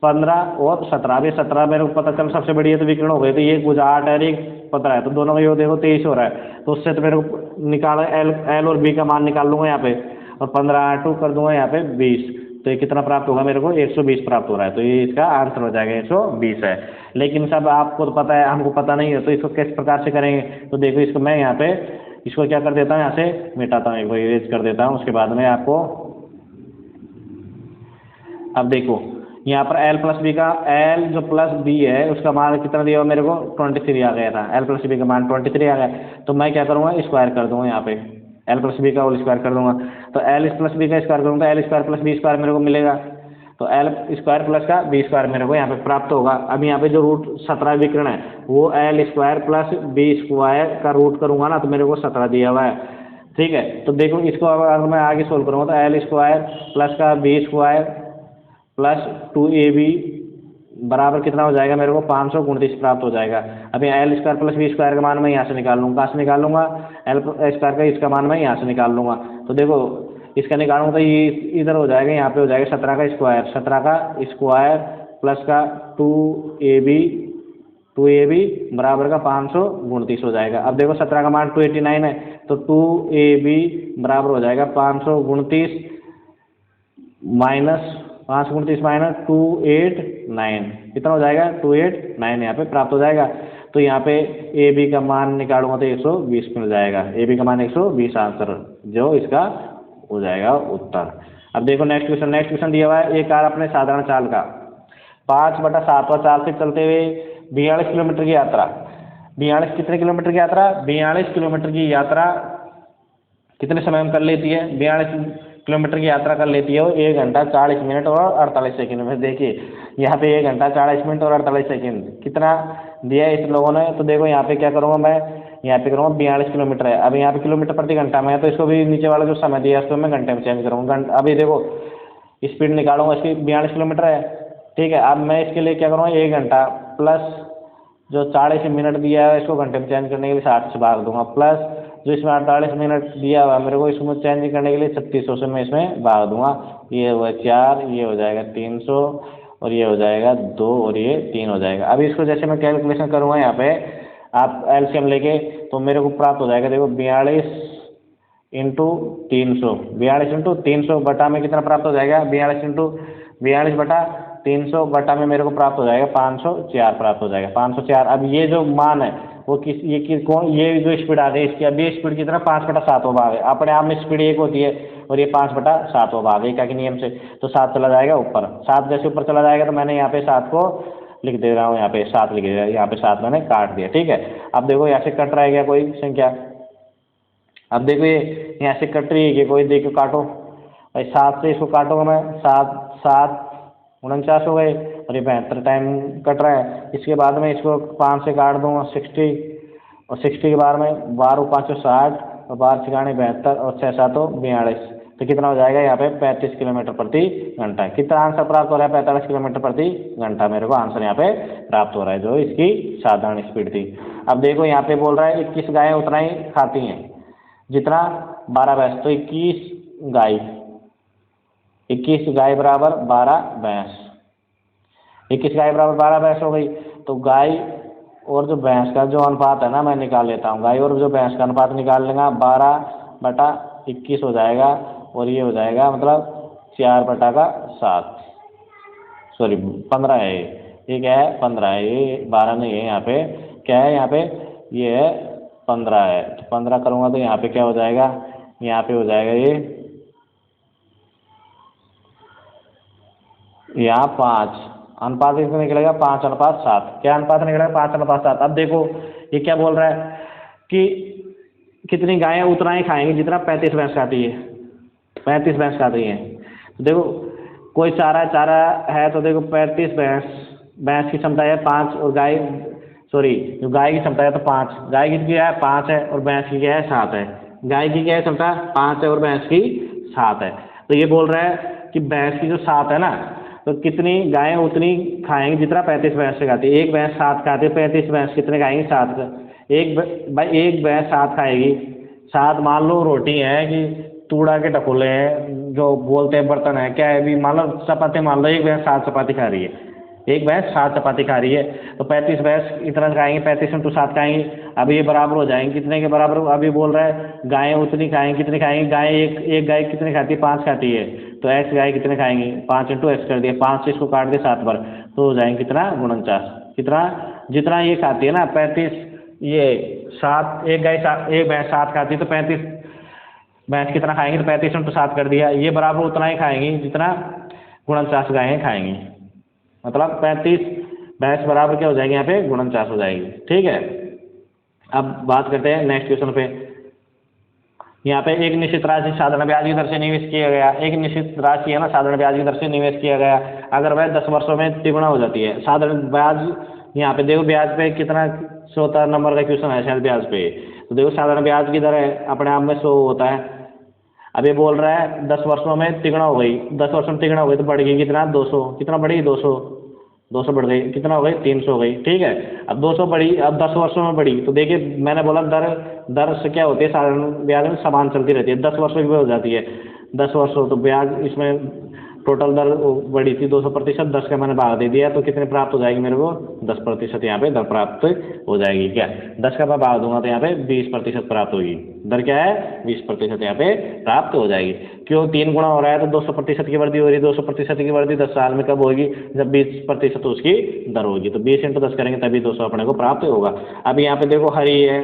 15 और 17। अभी 17 मेरे को पता चल सबसे बड़ी है तो विकर्ण हो गई, तो ये कुछ 8 है, एक 15 है, तो दोनों का योग देखो 23 हो रहा है। तो उससे तो मेरे को निकाल l और b का मान निकाल लूंगा यहाँ पे, और 15 8 कर दूंगा यहाँ पे 20, तो ये कितना प्राप्त होगा मेरे को 120 प्राप्त हो रहा है। तो ये इसका आंसर हो जाएगा 120 है। लेकिन सब आपको तो पता है, हमको पता नहीं है, तो इसको किस प्रकार से करेंगे। तो देखो इसको मैं यहाँ पे इसको क्या कर देता हूँ, यहाँ से मिटाता हूँ, एक बार इरेज कर देता हूँ, उसके बाद में आपको अब देखो यहाँ पर l प्लस बी का l जो प्लस b है उसका मान कितना दिया हुआ मेरे को 23 आ गया था। l प्लस बी का मान 23 आ गया, तो मैं क्या करूँगा स्क्वायर कर दूँगा यहाँ पे, l प्लस बी का होल स्क्वायर कर दूँगा। तो l प्लस बी का स्क्वायर करूँगा l square plus B square मेरे को मिलेगा। तो l स्क्वायर प्लस का बी स्क्वायर मेरे को यहाँ पे प्राप्त होगा। अब यहाँ पे जो रूट 17 विकर्ण है वो l square plus B square का रूट करूँगा ना, तो मेरे को 17 दिया हुआ है, ठीक है। तो देखो इसको अगर मैं आगे सोल्व करूँगा तो l स्क्वायर प्लस का बी स्क्वायर प्लस 2ab बराबर कितना हो जाएगा मेरे को 529 प्राप्त हो जाएगा। अब यहाँ l square plus B square का मान मैं यहाँ से निकाल लूँगा, कहाँ से निकाल लूँगा, l स्क्वायर का इसका मान मैं यहाँ से निकाल लूँगा। तो देखो इसका निकालूंगा तो ये इधर हो जाएगा, यहाँ पे हो जाएगा 17 का स्क्वायर, 17 का स्क्वायर प्लस का 2ab बराबर का 529 हो जाएगा। अब देखो 17 का मान 289 है, तो 2ab बराबर हो जाएगा 529 माइनस 529 माइनस 289, कितना हो जाएगा 289 यहाँ पे प्राप्त हो जाएगा। तो यहाँ पे ए बी का मान निकालूंगा तो 120 मिल जाएगा, ए बी का मान 120 आंसर जो इसका हो जाएगा उत्तर। अब देखो नेक्स्ट क्वेश्चन दिया हुआ है, एक कार अपने साधारण चाल का 5/7वां चाल से चलते हुए 42 किलोमीटर की यात्रा, 42 कितने किलोमीटर की यात्रा, 42 किलोमीटर की यात्रा कितने समय में कर लेती है। 42 किलोमीटर की यात्रा कर लेती है वो 1 घंटा 40 मिनट और 48 सेकंड में। देखिए यहाँ पे 1 घंटा 40 मिनट और 48 सेकंड कितना दिया है इस लोगों ने। तो देखो यहाँ पे क्या करूँगा मैं, यहाँ पे करूँगा 42 किलोमीटर है, अब यहाँ पे किलोमीटर प्रति घंटा में है, तो इसको भी नीचे वाला जो समय दिया है उसको मैं घंटे में चेंज करूँगा। अभी देखो स्पीड निकालूंगा इसकी 42 किलोमीटर है, ठीक है। अब मैं इसके लिए क्या करूँगा 1 घंटा प्लस जो 40 मिनट दिया है इसको घंटे में चेंज करने के लिए 60 से भाग दूंगा, प्लस जो इसमें 48 मिनट दिया हुआ है मेरे को इसमें चेंज करने के लिए 3600 से मैं इसमें भाग दूंगा। ये हुआ 4, ये हो जाएगा 300 और ये हो जाएगा 2 और ये 3 हो जाएगा। अब इसको जैसे मैं कैलकुलेशन करूँगा यहाँ पे आप एलसीएम लेके तो मेरे को प्राप्त हो जाएगा, देखो 42 इंटू 300, 42 इंटू 300 बटा में कितना प्राप्त हो जाएगा, 42 इंटू 42 बटा 300 बटा में मेरे को प्राप्त हो जाएगा 504 प्राप्त हो जाएगा, 504। अब ये जो मान है वो ये जो स्पीड आ गई इसकी, अब ये स्पीड कितना 5/7 भाग है, अपने आप में स्पीड 1 होती है और ये 5/7 भाग है क्या के नियम से, तो 7 चला जाएगा ऊपर, 7 जैसे ऊपर चला जाएगा तो मैंने यहाँ पे 7 को लिख दे रहा हूँ, यहाँ पे 7 लिख दिया, यहाँ पे 7 मैंने काट दिया, ठीक है। अब देखो यहाँ से कट रहा है क्या कोई संख्या, अब देखो ये यहाँ से कट रही है कि कोई, देखो काटो भाई 7 से इसको काटूंगा मैं, 7 7 49 हो गए, और ये 72 टाइम कट रहा है। इसके बाद में इसको 5 से काट दूंगा 60, और 60 के बाद में 12 5 60, और 12 छियाने 72, और 6 7 42, तो कितना हो जाएगा यहाँ पे 35 किलोमीटर प्रति घंटा। कितना आंसर प्राप्त हो रहा है? 45 किलोमीटर प्रति घंटा मेरे को आंसर यहाँ पे प्राप्त हो रहा है, जो इसकी साधारण स्पीड थी। अब देखो यहाँ पे बोल रहा है 21 गायें उतना ही खाती हैं जितना 12 भैंस, तो 21 गाय बराबर 12 भैंस, 21 गाय बराबर 12 भैंस हो गई। तो गाय और जो भैंस का जो अनुपात है ना, मैं निकाल लेता हूँ। गाय और जो भैंस का अनुपात निकाल लेगा, 12/21 हो जाएगा, और ये हो जाएगा मतलब 4/7, सॉरी 15 है ये क्या है? 15 है, ये 12 नहीं है। यहाँ पे क्या है? यहाँ पे ये है 15 है, तो 15 करूँगा तो यहाँ पे क्या हो जाएगा? यहाँ पे हो जाएगा ये यहाँ 5, अनुपात इसमें निकलेगा 5/7। क्या अनुपात निकलेगा? 5/7। अब देखो ये क्या बोल रहा है कि कितनी गायें उतना ही खाएंगी जितना 35 भैंस खाती है, 35 भैंस खाती हैं। तो देखो कोई चारा है, तो देखो 35 भैंस की क्षमता है 5, और गाय जो गाय की क्षमता है तो 5, गाय की क्या है? 5 है, और भैंस की क्या है? 7 है। गाय की क्या है क्षमता? 5 है, और भैंस की 7 है। तो ये बोल रहा है कि भैंस की जो 7 है ना, तो कितनी गायें उतनी खाएंगी जितना 35 भैंस से खाती है। एक भैंस 7 खाती है, 35 भैंस कितने खाएंगी? 7। एक भैंस 7 खाएगी, 7 मान लो रोटी है कि तूड़ा के टकोले हैं जो बोलते हैं बर्तन है, क्या है भी, मान लो चपाती, मान लो एक भैंस 7 चपाती खा रही है, एक भैंस 7 चपाती खा रही है, तो 35 भैंस इतना खाएंगी, 35 × 7 खाएंगी। अब ये बराबर हो जाएंगे कितने के बराबर? अभी बोल रहा है गायें उतनी खाएंगी, कितनी खाएंगी? गाय एक गाय कितनी खाती है? 5 खाती है, तो x गाय कितने खाएंगी? 5 × x कर दिया, 5 से इसको काट दिया 7 बार, तो हो जाएंगे कितना? 49। कितना? जितना ये खाती है ना 35, ये 7, एक भैंस 7 खाती है, तो 35 भैंस कितना खाएंगी? तो 35 × 7 कर दिया, ये बराबर उतना ही खाएंगी जितना 49 गायें खाएंगी। मतलब 35 भैंस बराबर क्या हो जाएगी? यहाँ पे 49 हो जाएगी। ठीक है, अब बात करते हैं नेक्स्ट क्वेश्चन पे। यहाँ पे एक निश्चित राशि साधारण ब्याज की दर से निवेश किया गया, एक निश्चित राशि है ना साधारण ब्याज की दर से निवेश किया गया, अगर वह 10 वर्षों में तिगुना हो जाती है। साधारण ब्याज, यहाँ पे देखो ब्याज पे कितना 14 नंबर का क्वेश्चन है शायद ब्याज पे, तो देखो साधारण ब्याज की दर है अपने आप में 100 होता है। अब ये बोल रहा है 10 वर्षों में तिगुना हो गई, 10 वर्षों में तिगुना हो गई तो बढ़ गई कितना? 200। कितना बढ़ी? 200 बढ़ गई, कितना हो गई? 300 हो गई। ठीक है, अब 200 बढ़ी, अब 10 वर्षों में बढ़ी, तो देखिए मैंने बोला दर से क्या होती है? साधारण ब्याज में समान चलती रहती है, 10 वर्षों की हो जाती है। 10 वर्षों तो ब्याज इसमें टोटल दर बढ़ी थी 200%, 10 का मैंने भाग दे दिया, तो कितने प्राप्त हो जाएगी मेरे को? 10% यहाँ पे दर प्राप्त हो जाएगी। क्या 10 का मैं भाग दूंगा तो यहाँ पे 20% प्राप्त होगी। दर क्या है? 20% यहाँ पे प्राप्त हो जाएगी। क्यों? 3 गुना हो रहा है तो 200% की वृद्धि हो रही है। 200% की वृद्धि 10 साल में कब होगी? जब 20% उसकी दर होगी, तो 20 × 10 करेंगे तभी 200 अपने को प्राप्त होगा। अब यहाँ पे देखो हरी है,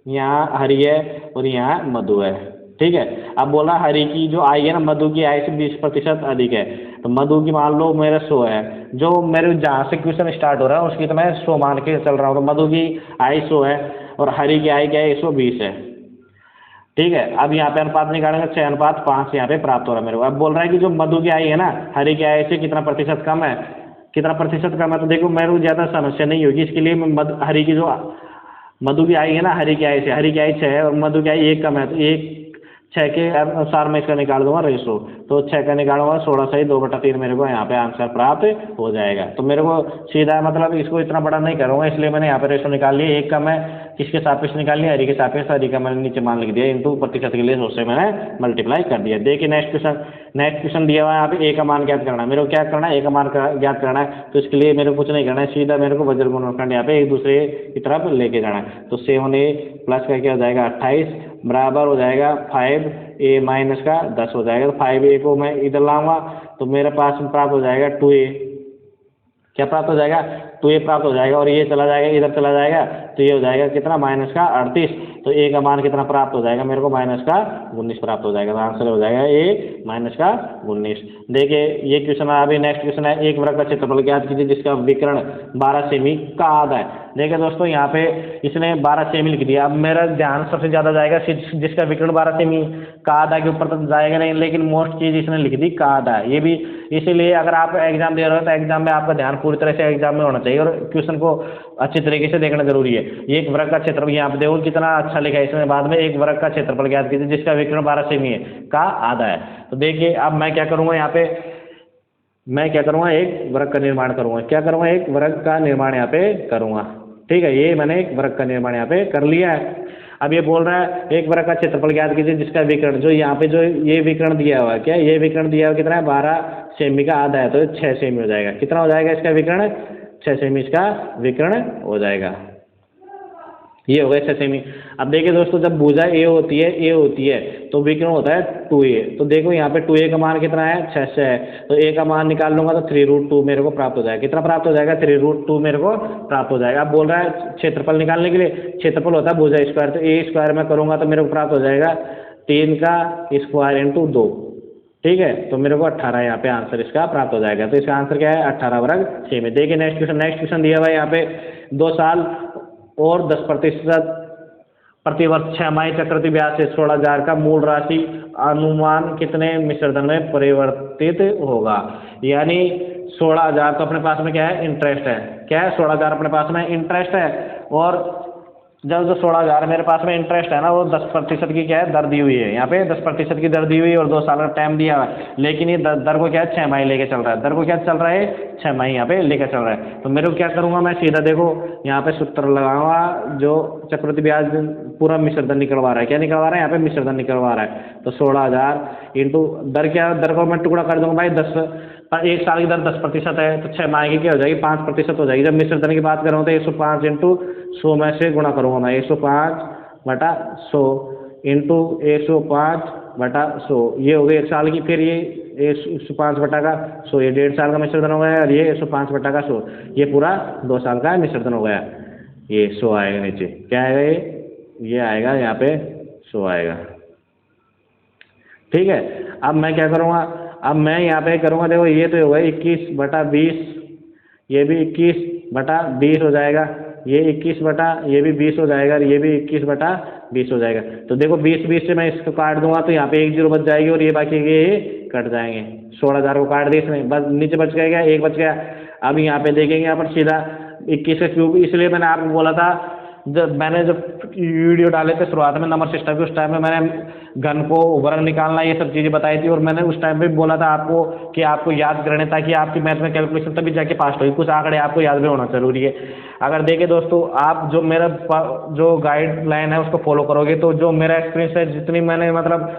यहाँ हरी है, और यहाँ मधु है। ठीक है, अब बोला हरी की जो आई है ना, मधु की आई से 20% अधिक है, तो मधु की मान लो मेरा 100 है, जो मेरे जहाँ से क्वेश्चन स्टार्ट हो रहा है उसकी तो मैं 100 मान के चल रहा हूँ, तो मधु की आई 100 है, और हरी की आई क्या है? 120 है। ठीक है, अब यहाँ पे अनुपात निकालेंगे 6:5 यहाँ पे प्राप्त हो रहा है मेरे को। अब बोल रहा है कि जो मधु की आई है ना, हरी की आई से कितना प्रतिशत कम है? कितना प्रतिशत कम है? तो देखो मेरे को ज़्यादा समस्या नहीं होगी, इसके लिए मैं हरी की जो मधु की आई है ना, हरी की आई से, हरी की आई 6 है और मधु की आई 1 कम है, तो 6 के अनुसार मैं इसका निकाल दूंगा रेशो, तो 6 का निकालूंगा 16 सही 2/3 मेरे को यहाँ पे आंसर प्राप्त हो जाएगा। तो मेरे को सीधा मतलब इसको इतना बड़ा नहीं करूँगा, इसलिए मैंने यहाँ पे रेशो निकाल लिया। 1 कम है, किसके सापेक्ष निकाल लिया? हरी के सापेक्ष, हरी का मैंने नीचे मान लिख दिया, इंटू प्रतिशत के लिए 100 से मैंने मल्टीप्लाई कर दिया। देखिए नेक्स्ट क्वेश्चन दिया हुआ है यहाँ पे, ए का मान ज्ञात करना है। मेरे को क्या करना है? ए का मान ज्ञात करना है, तो इसके लिए मेरे को कुछ नहीं करना है, सीधा मेरे को वज्र गुणनखंड यहाँ पे एक दूसरे की तरफ लेके जाना है। तो 7a प्लस का क्या हो जाएगा? 28 बराबर हो जाएगा 5a माइनस का 10 हो जाएगा, तो 5a को मैं इधर लाऊंगा तो मेरे पास प्राप्त हो जाएगा 2a। क्या प्राप्त हो जाएगा? तो ये प्राप्त हो जाएगा, और ये चला जाएगा, इधर चला जाएगा, तो ये हो जाएगा कितना, माइनस का 38। तो ए का मान कितना प्राप्त हो जाएगा मेरे को, माइनस का 19 प्राप्त हो जाएगा। तो आंसर हो जाएगा ए माइनस का 19। देखिए ये क्वेश्चन है। अभी नेक्स्ट क्वेश्चन है, एक वर्ग का क्षेत्रफल ज्ञात कीजिए जिसका विकर्ण 12 सेमी का आधा है। देखिए दोस्तों यहाँ पे इसने 12 सेमी लिख दिया। अब मेरा ध्यान सबसे ज़्यादा जाएगा जिसका विकर्ण 12 सेमी का आधा के ऊपर, तो जाएगा नहीं, लेकिन मोस्ट चीज़ इसने लिख दी का आधा है। ये भी इसीलिए अगर आप एग्जाम दे रहे हो तो एग्जाम में आपका ध्यान पूरी तरह से एग्जाम में होना चाहिए और क्वेश्चन को अच्छी तरीके से देखना जरूरी है। एक वर्ग का क्षेत्रफल, यहाँ पे देखो कितना अच्छा लिखा है इसमें बाद में, एक वर्ग का क्षेत्रफल ज्ञात कीजिए जिसका विकर्ण 12 सेमी है का आधा है। तो देखिए अब मैं क्या करूँगा, यहाँ पे मैं क्या करूँगा, एक वर्ग का निर्माण करूँगा। क्या करूँगा, एक वर्ग का निर्माण यहाँ पे करूँगा। ठीक है, ये मैंने एक वर्ग का निर्माण यहाँ पे कर लिया है। अब ये बोल रहा है एक वर्ग का क्षेत्रफल ज्ञात कीजिए जिसका विकर्ण, जो यहाँ पे जो ये विकर्ण दिया हुआ है, क्या ये विकर्ण दिया हुआ कितना है, 12 सेमी का आधा है, तो 6 सेमी हो जाएगा। कितना हो जाएगा इसका विकर्ण, 6 सेमी इसका विकर्ण हो जाएगा। ये हो गया 6 सेमी। अब देखिए दोस्तों, जब भुजा ए होती है तो विकर्ण होता है 2a। तो देखो यहाँ पे 2a का मान कितना है, 6 है, तो a का मान निकाल लूंगा तो 3√2 मेरे को प्राप्त हो जाएगा। कितना प्राप्त हो जाएगा, 3√2 मेरे को प्राप्त हो जाएगा। अब बोल रहा है क्षेत्रफल निकालने के लिए, क्षेत्रफल होता है भुजा स्क्वायर, तो a स्क्वायर में करूंगा तो मेरे को प्राप्त हो जाएगा 3 का स्क्वायर इंटू 2। ठीक है, तो मेरे को 18 यहाँ पे आंसर इसका प्राप्त हो जाएगा। तो इसका आंसर क्या है, 18 वर्ग सेमी। देखिए नेक्स्ट क्वेश्चन दिया हुआ है यहाँ पे, 2 साल और 10% प्रतिवर्ष 6 माही चक्रवृद्धि ब्याज से 16,000 का मूल राशि अनुमान कितने मिश्र धन में परिवर्तित होगा। यानी 16,000 तो अपने पास में क्या है, इंटरेस्ट है। क्या है, 16,000 अपने पास में इंटरेस्ट है, और जब जो 16,000 मेरे पास में इंटरेस्ट है ना, वो 10% की क्या है, दर दी हुई है। यहाँ पे 10% की दर दी हुई है और 2 साल का टाइम दिया हुआ है, लेकिन ये दर को क्या है, 6 माही लेके चल रहा है। दर को क्या चल रहा है, 6 माही यहाँ पे लेके चल रहा है। तो मेरे को क्या करूँगा, मैं सीधा देखो यहाँ पे सूत्र लगाऊंगा, जो चक्रवृद्धि ब्याज पूरा मिश्रधन निकलवा रहा है। क्या निकलवा रहा है, यहाँ पे मिश्रधन निकलवा रहा है। तो 16,000 इंटू दर, क्या दर को मैं टुकड़ा कर दूंगा भाई 10, एक साल की दर 10% है, तो 6 माह की क्या हो जाएगी, 5% हो जाएगी। जब मिश्रधन की बात करूँ तो 105 इंटू 100 में से गुणा करूँगा मैं, 105/100 इंटू 105/100, ये हो गई 1 साल की। फिर ये 105/100, ये 1.5 साल का मिश्रधन हो गया, और ये 105/100, ये पूरा 2 साल का मिश्रधन हो गया। ये 100 आएगा नीचे, क्या आएगा, ये आएगा यहाँ पे 100 आएगा। ठीक है, अब मैं क्या करूँगा, अब मैं यहाँ पे करूँगा, देखो ये तो होगा 21/20, ये भी 21/20 हो जाएगा, ये 21 ये भी 20 हो जाएगा, और ये भी 21/20 हो जाएगा। तो देखो 20 से मैं इसको काट दूंगा तो यहाँ पे 1 0 बच जाएगी, और ये बाकी ये कट जाएंगे। 16,000 को काट दिए इसमें, बस नीचे बच गया, 1 बच गया। अब यहाँ पे देखेंगे, यहाँ पर सीधा 21 का क्यूब, इसलिए मैंने आपको बोला था, जब वीडियो डाले थे शुरुआत में नंबर सिस्टम के, उस टाइम में मैंने घन को वर्ग निकालना ये सब चीज़ें बताई थी, और मैंने उस टाइम पे बोला था आपको कि आपको याद करने, ताकि आपकी मैथ में कैलकुलेशन तभी जाके फास्ट होगी। कुछ आंकड़े आपको याद भी होना जरूरी है। अगर देखें दोस्तों, आप जो मेरा जो गाइडलाइन है उसको फॉलो करोगे, तो जो मेरा एक्सपीरियंस है, जितनी मैंने मतलब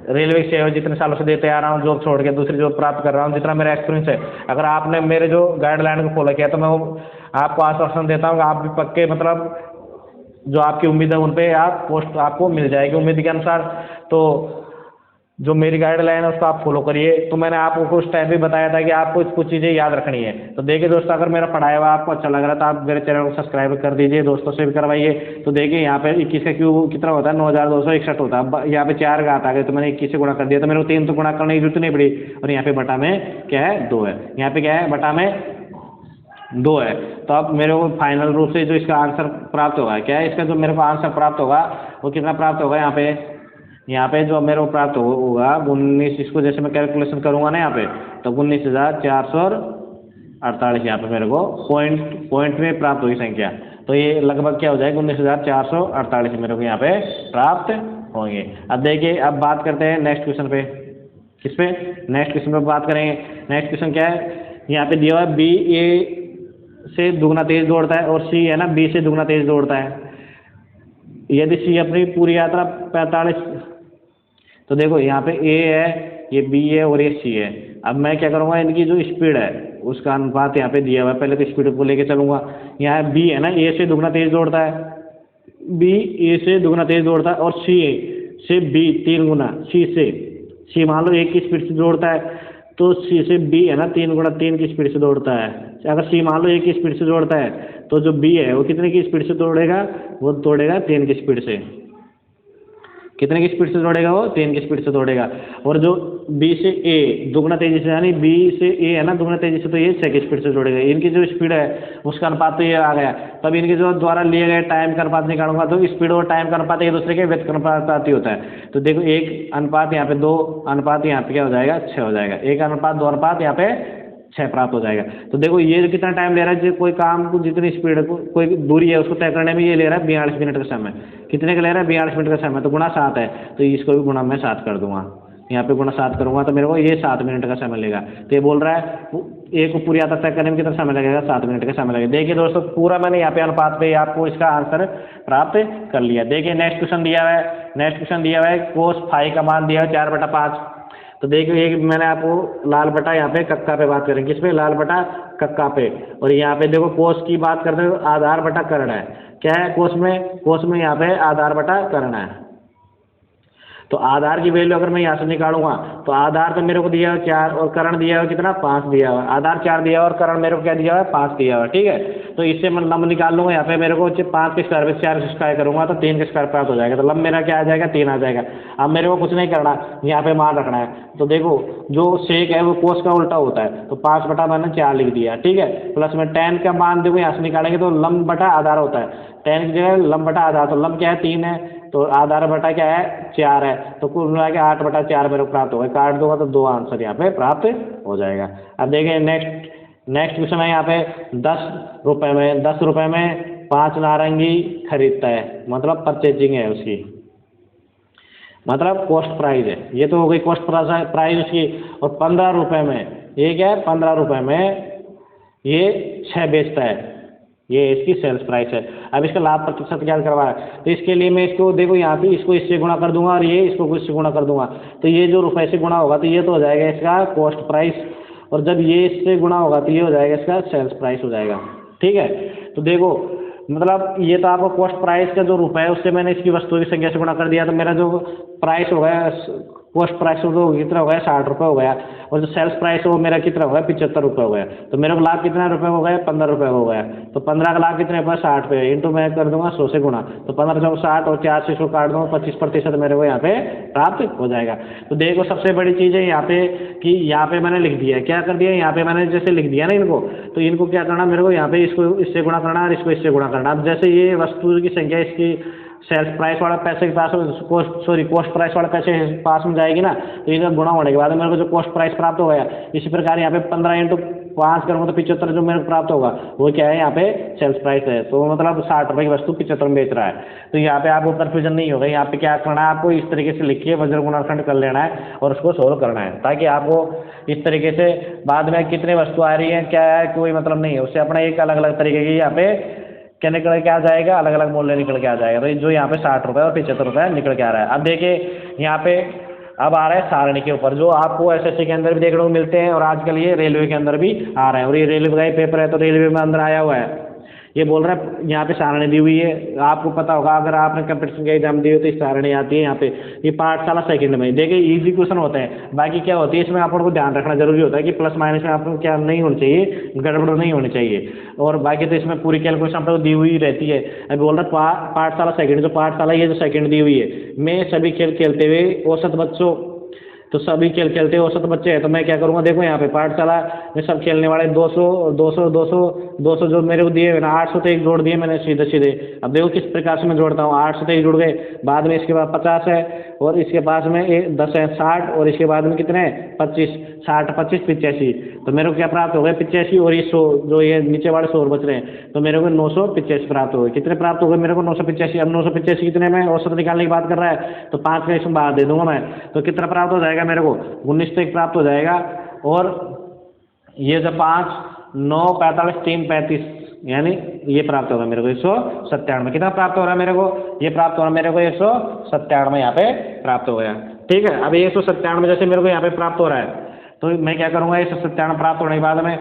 रेलवे सेवा जितने सालों से देते आ रहा हूँ, जॉब छोड़ के दूसरी जॉब प्राप्त कर रहा हूँ, जितना मेरा एक्सपीरियंस है, अगर आपने मेरे जो गाइडलाइन को फॉलो किया तो मैं आपको आश्वासन देता हूँ कि आप भी पक्के मतलब जो आपकी उम्मीद है उन पे आप पोस्ट आपको मिल जाएगी उम्मीद के अनुसार। तो जो मेरी गाइडलाइन है उसको आप फॉलो करिए। तो मैंने आपको उस टाइम भी बताया था कि आपको कुछ चीज़ें याद रखनी है। तो देखिए दोस्तों, अगर मेरा पढ़ाया हुआ आपको अच्छा लग रहा है तो आप मेरे चैनल को सब्सक्राइब कर दीजिए, दोस्तों से भी करवाइए। तो देखिए यहाँ पे 21 का क्यूब कितना होता है, 9,261 होता है। यहाँ पे 4 घात आ गए तो मैंने 21 से गुणा कर दिया, तो मेरे को 3 तो गुणा करने की जरूरत नहीं पड़ी। और यहाँ पे बटा में क्या है, 2 है। यहाँ पे क्या है, बटा में 2 है। तो अब मेरे को फाइनल रूप से जो इसका आंसर प्राप्त होगा, क्या है इसका जो मेरे को आंसर प्राप्त होगा वो कितना प्राप्त होगा, यहाँ पे जो मेरे को प्राप्त होगा 19, इसको जैसे मैं कैलकुलेशन करूँगा ना यहाँ पे, तो 19,448 यहाँ पे मेरे को पॉइंट में प्राप्त हुई संख्या। तो ये लगभग क्या हो जाएगा, 19,448 मेरे को यहाँ पे प्राप्त होंगे। अब देखिए, अब बात करते हैं नेक्स्ट क्वेश्चन पे। किस पे, नेक्स्ट क्वेश्चन पे बात करेंगे। नेक्स्ट क्वेश्चन क्या है, यहाँ पे दिया हुआ है बी ए से दुगना तेज दौड़ता है और सी है ना बी से दुगना तेज दौड़ता है। यदि सी अपनी पूरी यात्रा 45, तो देखो यहाँ पे ए है, ये बी है और ये सी है। अब मैं क्या करूँगा, इनकी जो स्पीड है उसका अनुपात यहाँ पे दिया हुआ है, पहले तो स्पीड को लेके चलूँगा। यहाँ बी है ना, ए से दुगना तेज दौड़ता है, बी ए से दुगना तेज दौड़ता है, और सी ए से बी 3 गुना सी मान लो 1 की स्पीड से दौड़ता है। तो सी से बी है ना 3 × 3 की स्पीड से दौड़ता है। अगर सी मान लो 1 की स्पीड से दौड़ता है तो जो बी है वो कितने की स्पीड से दौड़ेगा, वो दौड़ेगा 3 की स्पीड से। कितने की स्पीड से दौड़ेगा, वो 3 की स्पीड से दौड़ेगा। और जो बी से ए दुगना तेजी से, यानी बी से ए है ना दुगना तेजी से, तो ये 6 की स्पीड से दौड़ेगा। इनकी जो स्पीड है उसका अनुपात तो ये आ गया। तब इनके जो द्वारा लिए गए टाइम का अनुपात निकालूंगा तो स्पीड और टाइम का अनुपात एक दूसरे के व्यतिक्रमानुपाती होता है। तो देखो 1 अनुपात यहाँ पे 2 अनुपात यहाँ पे क्या हो जाएगा, 6 हो जाएगा। 1 अनुपात 2 अनुपात यहाँ पे 6 प्राप्त हो जाएगा। तो देखो ये कितना टाइम ले रहा है, जो कोई काम को जितनी स्पीड कोई दूरी है उसको तय करने में ये ले रहा है 42 मिनट का समय। कितने का ले रहा है, 42 मिनट का समय। तो गुणा 7 है, तो इसको भी गुणा मैं 7 कर दूंगा। यहाँ पे गुणा 7 करूंगा तो मेरे को ये 7 मिनट का समय लेगा। तो ये बोल रहा है एक को पूरी यात्रा तय करने में कितना समय लगेगा, 7 मिनट का समय लगेगा। देखिए दोस्तों पूरा मैंने यहाँ पे अनुपात पे आपको इसका आंसर प्राप्त कर लिया। देखिए नेक्स्ट क्वेश्चन दिया हुआ है, नेक्स्ट क्वेश्चन दिया हुआ है कोस फाई का मान दिया है 4/5। तो देखिए एक मैंने आपको लाल बटा यहाँ पे कक्का पे बात करेंगे, किस पे, लाल बटा कक्का पे। और यहाँ पे देखो कोस की बात करते हो, आधार बटा कर्ण है। क्या है कोस में यहाँ पे आधार बटा कर्ण है। तो आधार की वैल्यू अगर मैं यहाँ से निकालूंगा तो आधार तो मेरे को दिया हुआ 4 और कर्ण दिया हुआ कितना, 5 दिया हुआ। आधार 4 दिया हुआ और कर्ण मेरे को क्या दिया हुआ है, 5 दिया हुआ। ठीक है, तो इससे मैं लंब निकाल लूंगा। यहाँ पे मेरे को 5 के स्क्वायर पे 4 के स्क्वायर करूंगा तो 3 के स्क्वायर प्राप्त हो जाएगा। तो लंब मेरा क्या आ जाएगा, 3 आ जाएगा। अब मेरे को कुछ नहीं करना, यहाँ पे मान रखना है। तो देखो जो सेक है वो कोस का उल्टा होता है, तो 5 बटा मैंने 4 लिख दिया। ठीक है, प्लस में tan का मान देखो यहाँ से निकालेंगे तो लंब बटा आधार होता है। tan की जगह लंब बटा आधार, तो लंब क्या है 3 है, तो आधार बटा क्या है 4 है। तो कुल मिला के 8/4 मेरे को प्राप्त होगा। काट दूंगा तो 2 आंसर यहाँ पे प्राप्त हो जाएगा। अब देखिए नेक्स्ट क्वेश्चन है यहाँ पे 10 रुपये में 5 नारंगी खरीदता है, मतलब परचेजिंग है उसकी, मतलब कॉस्ट प्राइस है। ये तो हो गई कॉस्ट प्राइस उसकी। और 15 रुपये में ये क्या है, 15 रुपये में ये 6 बेचता है, ये इसकी सेल्स प्राइस है। अब इसका लाभ प्रतिशत ज्ञात करवा है, तो इसके लिए मैं इसको देखो यहाँ पे इसको इससे गुणा कर दूंगा और ये इसको इससे गुणा कर दूंगा। तो ये जो रुपये से गुणा होगा तो ये तो हो जाएगा इसका कॉस्ट प्राइस, और जब ये इससे गुणा होगा तो ये हो जाएगा इसका सेल्स प्राइस हो जाएगा। ठीक है, तो देखो मतलब ये तो आपको कॉस्ट प्राइस का जो रुपये है उससे मैंने इसकी वस्तु की संख्या से गुणा कर दिया, तो मेरा जो प्राइस हो गया कॉस्ट प्राइस तो कितना हो गया, 60 रुपये हो गया। और जो सेल्स प्राइस है वो मेरा कितना हो गया, 75 रुपये हो गया। तो मेरे को लाभ कितना रुपये हो गया, 15 रुपये हो गया। तो 15 का लाभ कितने रुपये, 60 रुपये, इंटू मैं कर दूंगा 100 से गुणा। तो 15 से 60 और 4 से 100 काट दूंगा, 25% मेरे को यहाँ पे प्राप्त हो जाएगा। तो देखो सबसे बड़ी चीज़ है यहाँ पे कि यहाँ पे मैंने लिख दिया है, क्या कर दिया, यहाँ पे मैंने जैसे लिख दिया ना इनको, तो इनको क्या करना मेरे को यहाँ पे इसको इससे गुणा करना और इसको इससे गुणा करना। अब जैसे ये वस्तु की संख्या इसकी सेल्स प्राइस वाला पैसे के पास कॉस्ट प्राइस वाला पैसे पास में जाएगी ना, तो इनका गुणा होने के बाद मेरे को जो कॉस्ट प्राइस प्राप्त हो गया। इसी प्रकार यहाँ पे 15 × 5 करूँगा तो 75 जो मेरे को प्राप्त होगा वो क्या है, यहाँ पे सेल्स प्राइस है। तो मतलब 60 रुपये की वस्तु 75 में बेच रहा है। तो यहाँ पे आपको कन्फ्यूजन नहीं होगा। यहाँ पे क्या करना है, आपको इस तरीके से लिखिए, वज्र गुणनखंड कर लेना है और उसको सोल्व करना है, ताकि आपको इस तरीके से बाद में कितने वस्तु आ रही है क्या है कोई मतलब नहीं है। उससे अपना एक अलग अलग तरीके की यहाँ पे क्या निकल के आ जाएगा, अलग अलग मूल्य निकल के आ जाएगा। तो जो यहाँ पे 60 रुपये और 75 रुपये निकल के आ रहा है। अब देखिए यहाँ पे अब आ रहा है सारणी के ऊपर, जो आपको एसएससी के अंदर भी देखने को मिलते हैं और आजकल ये रेलवे के अंदर भी आ रहे हैं। और ये रेलवे का ही पेपर है तो रेलवे में अंदर आया हुआ है। ये बोल रहा है यहाँ पे सारणी दी हुई है, आपको पता होगा अगर आपने कंपटीशन का एग्जाम दिए तो इस सारणी आती है यहाँ पे। ये पाठशाला सेकंड में देखिए इजी क्वेश्चन होते हैं। बाकी क्या होती है इसमें आपको ध्यान रखना जरूरी होता है कि प्लस माइनस में आपको क्या नहीं होनी चाहिए, गड़बड़ नहीं होनी चाहिए। और बाकी तो इसमें पूरी कैलकुलेशन आपको दी हुई रहती है। अभी बोल रहा है पाठशाला सेकंड, जो पाठशाला ये जो सेकंड दी हुई है, मैं सभी खेल खेलते हुए औसत बच्चों, तो सभी खेल खेलते हैं औसत बच्चे हैं। तो मैं क्या करूँगा, देखो यहाँ पे पाठशाला में सब खेलने वाले 200 जो मेरे को दिए ना 800 तो एक जोड़ दिए मैंने सीधे। अब देखो किस प्रकार से मैं जोड़ता हूँ, 800 तो एक जुड़ गए, बाद में इसके बाद 50 है और इसके पास में 10 है 60 और इसके बाद में कितने हैं 25, 60 25 85। तो मेरे को क्या प्राप्त हो गए 85 और ये 100, जो ये नीचे वाले 100 बच रहे हैं, तो मेरे को 985 प्राप्त हो गए। कितने प्राप्त हो गए मेरे को 985। अब 985 कितने में औसत निकालने की बात कर रहा है, तो 5 का इसमें बाहर दे दूंगा मैं, तो कितना प्राप्त हो जाएगा मेरे को 19 तक प्राप्त हो जाएगा। और ये जो 5 9 45 3 35 यानी ये प्राप्त होगा मेरे को 197। कितना प्राप्त हो रहा है मेरे को, ये प्राप्त हो रहा है मेरे को 197 यहाँ पे प्राप्त हो गया। ठीक है, अब 197 जैसे मेरे को यहाँ पे प्राप्त हो रहा है, तो मैं क्या करूँगा 197 प्राप्त होने के बाद में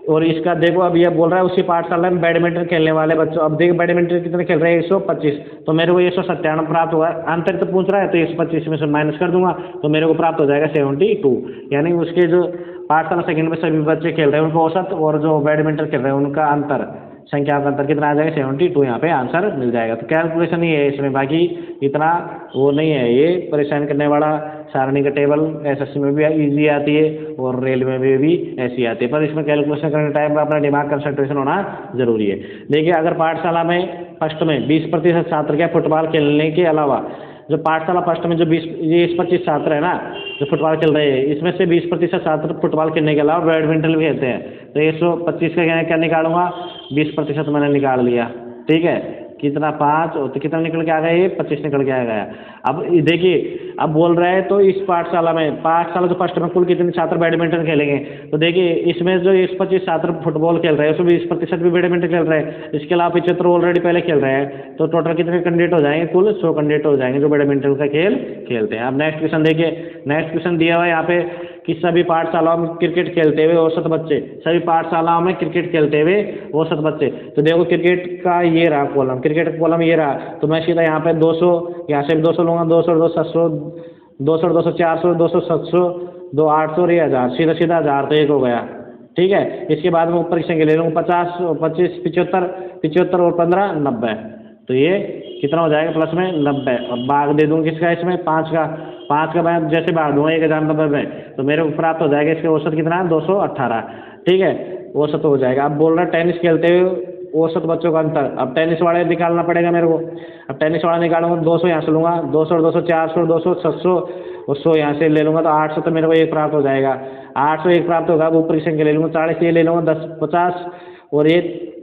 और इसका देखो अब ये बोल रहा है उसी पाठशाला में बैडमिंटन खेलने वाले बच्चों, अब देखो बैडमिंटन कितने खेल रहे हैं 125, तो मेरे को 197 प्राप्त हुआ। अंतर तो पूछ रहा है तो 125 में से माइनस कर दूंगा तो मेरे को प्राप्त हो जाएगा 72, यानी उसके जो पाठशाला सेकंड में सभी बच्चे खेल रहे हैं उनका औसत और जो बैडमिंटन खेल रहे हैं उनका अंतर, संख्या का अंतर कितना आ जाएगा 72, यहाँ पे आंसर मिल जाएगा। तो कैलकुलेशन ही है इसमें, बाकी इतना वो नहीं है, ये परेशान करने वाला सारणी का टेबल एसएससी में भी इजी आती है और रेलवे में भी ऐसी आती है, पर इसमें कैलकुलेशन करने टाइम पर अपना दिमाग कंसंट्रेशन होना जरूरी है। देखिए अगर पाठशाला में फर्स्ट में 20% छात्र क्या फुटबॉल खेलने के अलावा, जो पाठशाला फर्स्ट में जो 20-25 छात्र है ना जो फुटबॉल खेल रहे हैं, इसमें से 20% छात्र फुटबॉल खेलने के अलावा बैडमिंटन भी खेलते हैं, तो 125 का क्या निकालूंगा, 20% मैंने निकाल लिया, ठीक है, कितना 5 और तो कितना निकल के आ गया, ये 25 निकल के आ गया। अब देखिए अब बोल रहे हैं तो इस पाठशाला जो फर्स्ट में कुल कितने छात्र बैडमिंटन खेलेंगे, तो देखिए इसमें जो 25 छात्र फुटबॉल खेल रहे हैं उसमें 20% भी बैडमिंटन खेल रहे हैं, इसके अलावा 75 ऑलरेडी पहले खेल रहे हैं, तो टोटल कितने कैंडिडेट हो जाएंगे, कुल 100 कैंडिडेट हो जाएंगे जो बैडमिंटन का खेल खेलते हैं। अब नेक्स्ट क्वेश्चन देखिए, नेक्स्ट क्वेश्चन दिया हुआ है यहाँ पे कि सभी पाठशालाओं में क्रिकेट खेलते हुए औसत बच्चे, सभी पाठशालाओं में क्रिकेट खेलते हुए औसत बच्चे, तो देखो क्रिकेट का ये रहा कॉलम, क्रिकेट का कॉलम ये रहा, तो मैं सीधा यहाँ पे 200 यहाँ से भी 200 लूँगा, 200 200 700 200 200 400 200 700 2 800 और 1000, सीधा सीधा 1000 तो एक हो गया, ठीक है। इसके बाद में ऊपर की संख्या ले लूँगा 50 25 75 75 और 15 90, तो ये कितना हो जाएगा प्लस में 90। अब भाग दे दूँ किसका, इसमें 5 का मैं जैसे भाग दूँगा 1090 में, तो मेरे को प्राप्त हो जाएगा इसके औसत कितना है 218, ठीक है, औसत हो जाएगा। अब बोल रहा है टेनिस खेलते हुए औसत बच्चों का अंतर, अब टेनिस वाले निकालना पड़ेगा मेरे को, अब टेनिस वाला निकालूंगा 200 यहाँ से लूँगा, 200 200 400 200 700 और 100 यहाँ से ले लूँगा, तो 800 तो मेरे को एक प्राप्त हो जाएगा, 800 एक प्राप्त होगा। अब ऊपर की संख्या ले लूँगा 40 ये ले लूँगा 10 50 और ये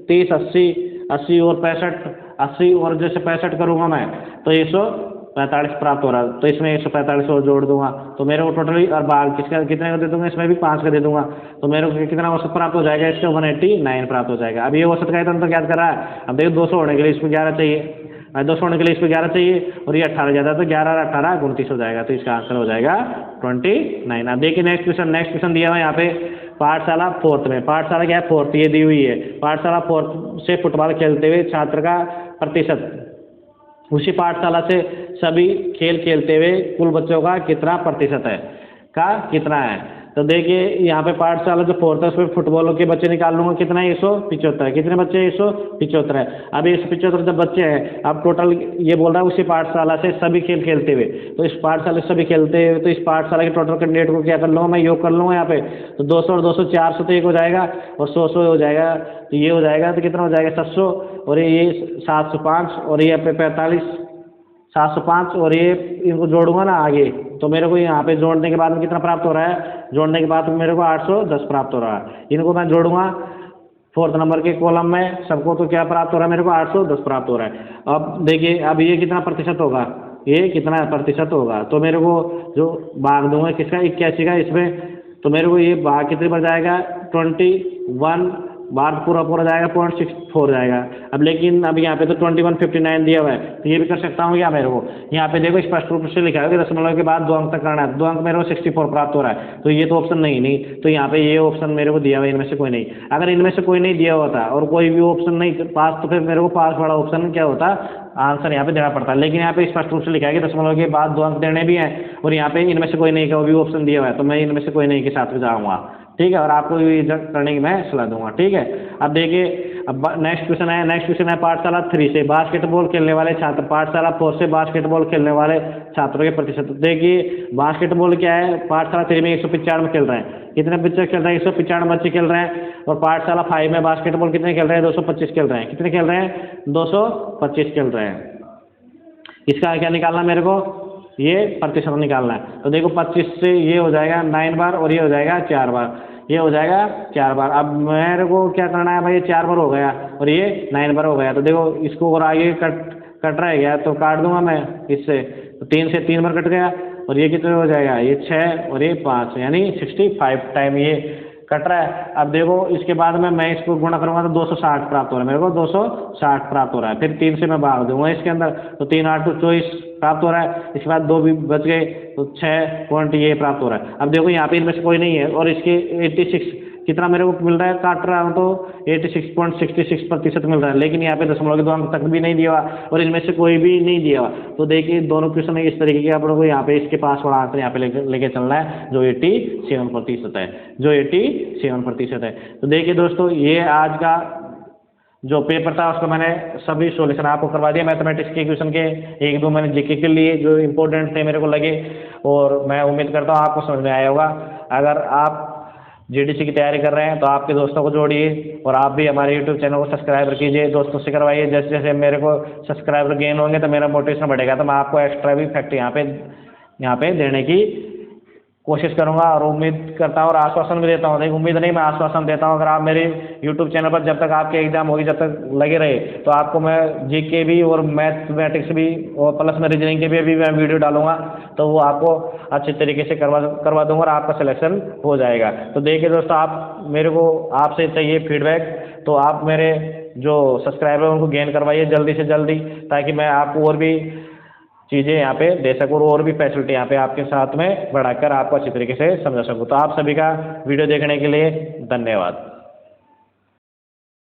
30 80 और 65 80 और जैसे 65 करूँगा मैं तो 145 प्राप्त हो रहा है, तो इसमें 145 और जोड़ दूंगा तो मेरे को टोटली, और बाहर किसका कितने का दे दूंगा, इसमें भी 5 का दे दूंगा, तो मेरे को कितना औसत प्राप्त हो जाएगा, इसका 189 प्राप्त हो जाएगा। अब ये औसत का तो याद कर रहा है, अब देखो 200 होने के लिए इसको 11 चाहिए, 200 होने के लिए इसको 11 चाहिए और ये 18 ज़्यादा, तो 11 और 18 29 हो जाएगा, तो इसका आंसर हो जाएगा 29। अब देखिए नेक्स्ट क्वेश्चन दिया हुआ है यहाँ पे, पाठशाला फोर्थ में, पाठशाला क्या है फोर्थ, ये दी हुई है, पाठशाला फोर्थ से फुटबॉल खेलते हुए छात्र का प्रतिशत, उसी पाठशाला से सभी खेल खेलते हुए कुल बच्चों का कितना प्रतिशत है, का कितना है, तो देखिए यहाँ पे पाठशाला जो फोर्थ है उसमें फुटबॉल के बच्चे निकाल लूँगा, कितना है 175, कितने बच्चे 175 है। अब 175 जब बच्चे हैं, अब टोटल ये बोल रहा है उसी पाठशाला से सभी खेल खेलते हुए, तो इस पाठशाला से सभी खेलते हुए, तो इस पाठशाला के टोटल कैंडिडेट को क्या कर लूँगा मैं, योग कर लूँगा यहाँ पे, तो 200 और 200 400 तो एक हो जाएगा और 100 हो जाएगा, तो ये हो जाएगा, तो कितना हो जाएगा 700 और ये 705 और ये पे 45 705 और ये इनको जोड़ूंगा ना आगे, तो मेरे को यहाँ पे जोड़ने के बाद में कितना प्राप्त हो रहा है, जोड़ने के बाद में मेरे को 810 प्राप्त हो रहा है, इनको मैं जोड़ूंगा फोर्थ नंबर के कॉलम में सबको, तो क्या प्राप्त हो रहा है मेरे को 810 प्राप्त हो रहा है। अब देखिए अब ये कितना प्रतिशत होगा, ये कितना प्रतिशत होगा, तो मेरे को जो भाग दूंगा किसका 81 का इसमें, तो मेरे को ये भाग कितने पर जाएगा 21 बार पूरा जाएगा 0.64 जाएगा। अब लेकिन अब यहाँ पे तो 2159 दिया हुआ है, तो ये भी कर सकता हूँ क्या मेरे को, यहाँ पे देखो स्पष्ट रूप से लिखा है कि दशमलव के बाद 2 अंक तक करना है, 2 अंक मेरे को 64 प्राप्त हो रहा है, तो ये तो ऑप्शन नहीं, तो यहाँ पे ये ऑप्शन मेरे को दिया हुआ है इनमें से कोई नहीं। अगर इनमें से कोई नहीं दिया होता और कोई भी ऑप्शन नहीं पास, तो फिर मेरे को पास वाला ऑप्शन क्या होता, आंसर यहाँ पे देना पड़ता है, लेकिन यहाँ पे स्पष्ट रूप से लिखा है कि दशमलव के बाद 2 अंक देने भी हैं और यहाँ पे इनमें से कोई नहीं का वो भी ऑप्शन दिया हुआ है, तो मैं इनमें से कोई नहीं के साथ जाऊँगा, ठीक है, और आपको भी करने की मैं सलाह दूंगा, ठीक है। अब देखिए अब नेक्स्ट क्वेश्चन है पाठशाला 3 से बास्केटबॉल खेलने वाले छात्र, पाठशाला 4 से बास्केटबॉल खेलने वाले छात्रों के प्रतिशत। देखिए बास्केटबॉल क्या है, पाठशाला 3 में 195 खेल रहे हैं, कितने बच्चे खेल रहे हैं 195 बच्चे खेल रहे हैं, और पाठशाला 5 में बास्केटबॉल कितने खेल रहे हैं 225 खेल रहे हैं, कितने खेल रहे हैं 225 खेल रहे हैं। इसका क्या निकालना मेरे को, ये प्रतिशत निकालना है, तो देखो 25 से ये हो जाएगा 9 बार और ये हो जाएगा 4 बार, ये हो जाएगा 4 बार। अब मेरे को क्या करना है भाई, 4 बार हो गया और ये 9 बार हो गया, तो देखो इसको और आगे कट रह गया तो काट दूंगा मैं इससे, तो 3 से 3 बार कट गया और ये कितने हो जाएगा, ये 6 और ये 5 यानी 65 टाइम ये कट रहा है। अब देखो इसके बाद में मैं इसको गुणा करूंगा तो 260 प्राप्त हो रहा है मेरे को, 260 प्राप्त हो रहा है, फिर 3 से मैं भाग दूंगा इसके अंदर, तो 3 8 तो 24 प्राप्त हो रहा है, इसके बाद 2 भी बच गए तो 6 पॉइंट ये प्राप्त हो रहा है। अब देखो यहाँ पे इनमें से कोई नहीं है और इसके कितना मेरे को मिल रहा है, काट रहा हूँ तो 86.66% मिल रहा है, लेकिन यहाँ पे दशमलव के दो अंक तक भी नहीं दिया हुआ और इनमें से कोई भी नहीं दिया हुआ। तो देखिए दोनों क्वेश्चन इस तरीके के आप लोगों को यहाँ पे इसके पास वाला आंसर यहाँ पे लेके चलना है जो 87% है, जो 87% है। तो देखिए दोस्तों, ये आज का जो पेपर था उसका मैंने सभी सॉल्यूशन आपको करवा दिया। मैथमेटिक्स के क्वेश्चन के एक दो मैंने जीके के लिए जो इम्पोर्टेंट थे मेरे को लगे, और मैं उम्मीद करता हूँ आपको समझ में आया होगा। अगर आप जीडीसी की तैयारी कर रहे हैं तो आपके दोस्तों को जोड़िए और आप भी हमारे यूट्यूब चैनल को सब्सक्राइब कीजिए, दोस्तों से करवाइए। जैसे जैसे मेरे को सब्सक्राइबर गेन होंगे तो मेरा मोटिवेशन बढ़ेगा, तो मैं आपको एक्स्ट्रा भी फैक्ट यहाँ पे देने की कोशिश करूंगा और उम्मीद करता हूँ और आश्वासन भी देता हूँ। नहीं, उम्मीद नहीं, मैं आश्वासन देता हूँ। अगर आप मेरे यूट्यूब चैनल पर जब तक आपके एग्जाम होगी, जब तक लगे रहे, तो आपको मैं जीके भी और मैथमेटिक्स भी और प्लस में रीजनिंग के भी अभी मैं वीडियो डालूंगा, तो वो आपको अच्छे तरीके से करवा दूंगा और आपका सिलेक्शन हो जाएगा। तो देखिए दोस्तों, आप मेरे को आपसे चाहिए फीडबैक, तो आप मेरे जो सब्सक्राइबर उनको गेन करवाइए जल्दी से जल्दी, ताकि मैं आपको और भी चीज़ें यहाँ पे दे सकूँ और भी फैसिलिटी यहाँ पे आपके साथ में बढ़ाकर आपको अच्छी तरीके से समझा सकूँ। तो आप सभी का वीडियो देखने के लिए धन्यवाद।